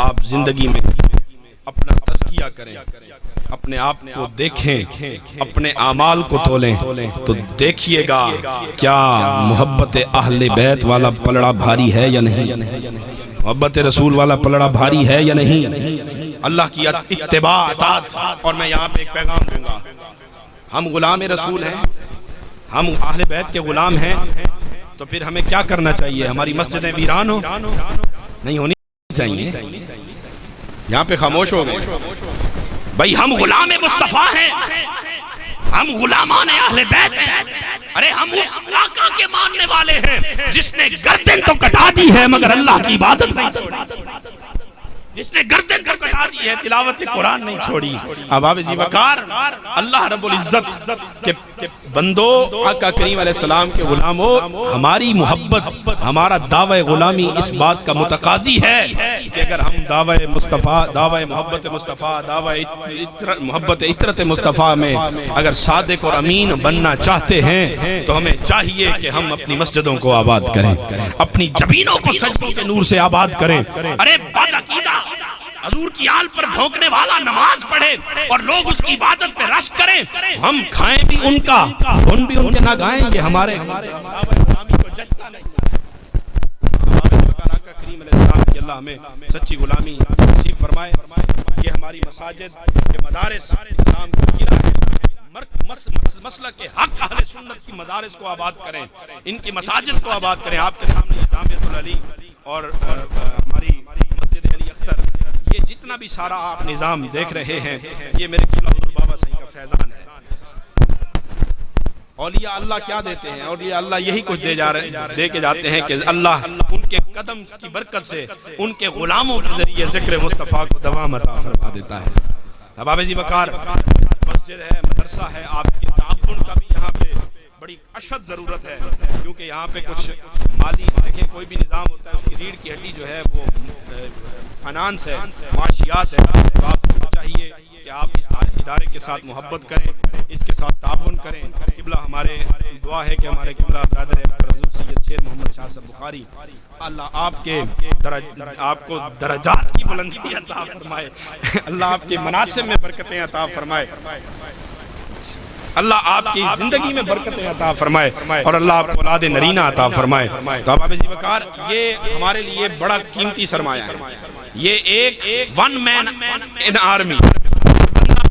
آپ زندگی میں اپنا تزکیہ کریں، اپنے آپ کو دیکھیں، اپنے اعمال کو تولیں، تو دیکھیے گا کیا محبت اہل بیت والا پلڑا بھاری ہے یا نہیں، محبت رسول والا پلڑا بھاری ہے یا نہیں، اللہ کی اتباع اطاعت۔ اور میں یہاں پہ ایک پیغام دوں گا، ہم غلام رسول ہیں، ہم اہل بیت کے غلام ہیں، تو پھر ہمیں کیا کرنا چاہیے؟ ہماری مسجدیں ویران ہو نہیں ہونی چاہیے؟ یہاں پہ خاموش ہو گئے بھائی، ہم غلام مصطفیٰ ہیں، ہم غلامان اہل بیت ہیں. ارے ہم اس آقا کے ماننے والے ہیں جس نے گردن تو کٹا دی ہے مگر اللہ کی عبادت نہیں چھوڑی, جس نے گردن کو کٹا دی ہے تلاوت قرآن نہیں چھوڑی. احباب ذی وقار, اللہ رب العزت کے بندو, آقا کریم علیہ السلام کے غلاموں, ہماری محبت, ہمارا دعوی غلامی اس بات کا متقاضی ہے کہ اگر ہم دعوی مصطفیٰ, دعوی محبت مصطفیٰ, دعوی محبت عطرت مصطفیٰ میں اگر صادق اور امین بننا چاہتے ہیں تو ہمیں چاہیے کہ ہم اپنی مسجدوں کو آباد کریں, اپنی جبینوں کو سجدوں کے نور سے آباد کریں. ارے بدعقیدہ حضور کی آل پر بھونکنے والا نماز پڑھے اور لوگ اس کی عبادت پہ رشک کریں, ہم کھائیں بھی ان کا, ان بھی ان کے نہ گائیں, یہ ہمارے غلامی کو جچتا نہیں. آقا کریم علیہ السلام کی اللہ ہمیں سچی غلامی نصیب فرمائے. یہ ہماری مساجد, یہ مدارس اسلام کی گرہ ہے. مسلک حق اہل سنت کی مدارس کو آباد کریں, ان کی مساجد کو آباد کریں. آپ کے سامنے جامعۃ العلی اور ہماری مسجد علی اختر, یہ جتنا بھی سارا آپ نظام دیکھ رہے ہیں, یہ میرے قبلہ حضور بابا صحیح کا فیضان ہے. اولیاء اللہ کیا دیتے ہیں؟ اولیاء اللہ یہی کچھ دے کے جاتے ہیں کہ اللہ ان کے قدم کی برکت سے ان کے غلاموں کے ذریعے ذکر مصطفیٰ کو دوام عطا فرما دیتا ہے. احباب ذی وقار, مسجد ہے, مدرسہ ہے, آپ کے تعاون کا بھی یہاں پہ بڑی اشد ضرورت ہے, کیونکہ یہاں پہ کچھ مالی, دیکھیں کوئی بھی نظام ہوتا ہے اس کی ریڑھ کی ہڈی جو ہے وہ فائنانس ہے, معاشیات ہے. تو آپ کو چاہیے کہ آپ اس ادارے کے ساتھ محبت کریں, اس کے ساتھ تعاون کریں. قبلہ ہمارے دعا ہے کہ ہمارے قبلہ برادر حضور سید شیر محمد شاہ صاحب بخاری, اللہ آپ کے آپ کو درجات کی بلندی عطا فرمائے, اللہ آپ کے مناصب میں برکتیں عطا فرمائے, اللہ آپ کی زندگی میں برکتیں عطا فرمائے, اور اللہ آپ کو اولاد نرینہ عطا فرمائے. تو احباب ذی وقار, یہ ہمارے لیے بڑا قیمتی سرمایہ ہے. یہ ایک one man in army,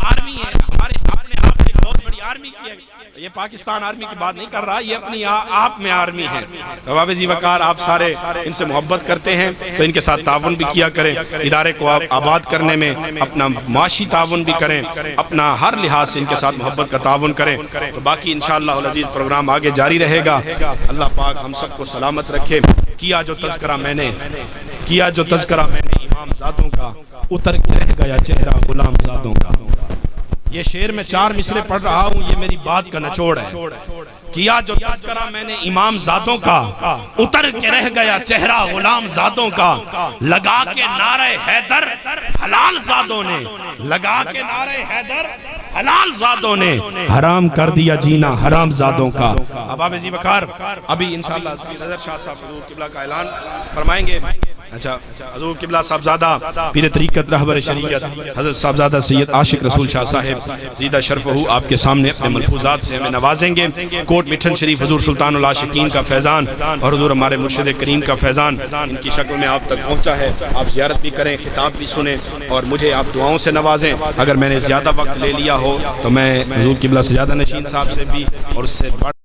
army ہے ہمارے اپنے آپ سے بہت بڑی آرمی کی ہے. یہ پاکستان آرمی کی بات نہیں کر رہا, یہ اپنی آپ میں آرمی ہے. احباب ذی وقار, آپ سارے ان سے محبت کرتے ہیں تو ان کے ساتھ تعاون بھی کیا کریں, ادارے کو آپ آباد کرنے میں اپنا معاشی تعاون بھی کریں, اپنا ہر لحاظ سے ان کے ساتھ محبت کا تعاون کریں. تو باقی انشاءاللہ العزیز پروگرام آگے جاری رہے گا. اللہ پاک ہم سب کو سلامت رکھے. کیا جو تذکرہ میں نے امام زادوں کا, اتر کے رہ گیا چہرہ غلام زادوں کا. یہ شعر میں 4 مصرے پڑھ رہا ہوں, یہ میری بات کا نچوڑ ہے. کیا جو تذکرہ میں نے امام زادوں کا, اتر کے رہ گیا چہرہ غلام زادوں کا. لگا کے نعرہ حیدر حلال زادوں نے, لگا کے نعرہ حیدر حلال زادوں نے حرام کر دیا جینا حرام زادوں کا. احباب ذی وقار, ابھی انشاءاللہ سید اظہر شاہ صاحب حضور قبلہ کا اعلان فرمائیں گے. اچھا, حضور قبلہ صاحبزادہ پیر طریقت رہبر شریعت حضرت صاحبزادہ سید عاشق رسول شاہ صاحب زیدہ شرفہ آپ کے سامنے اپنے ملفوظات سے ہمیں نوازیں گے. کوٹ مٹھن شریف حضور سلطان العاشقین کا فیضان اور حضور ہمارے مرشد کریم کا فیضان ان کی شکل میں آپ تک پہنچا ہے. آپ زیارت بھی کریں, خطاب بھی سنیں, اور مجھے آپ دعاؤں سے نوازیں. اگر میں نے زیادہ وقت لے لیا ہو تو میں حضور قبلہ سجادہ نشین صاحب سے بھی اور اس سے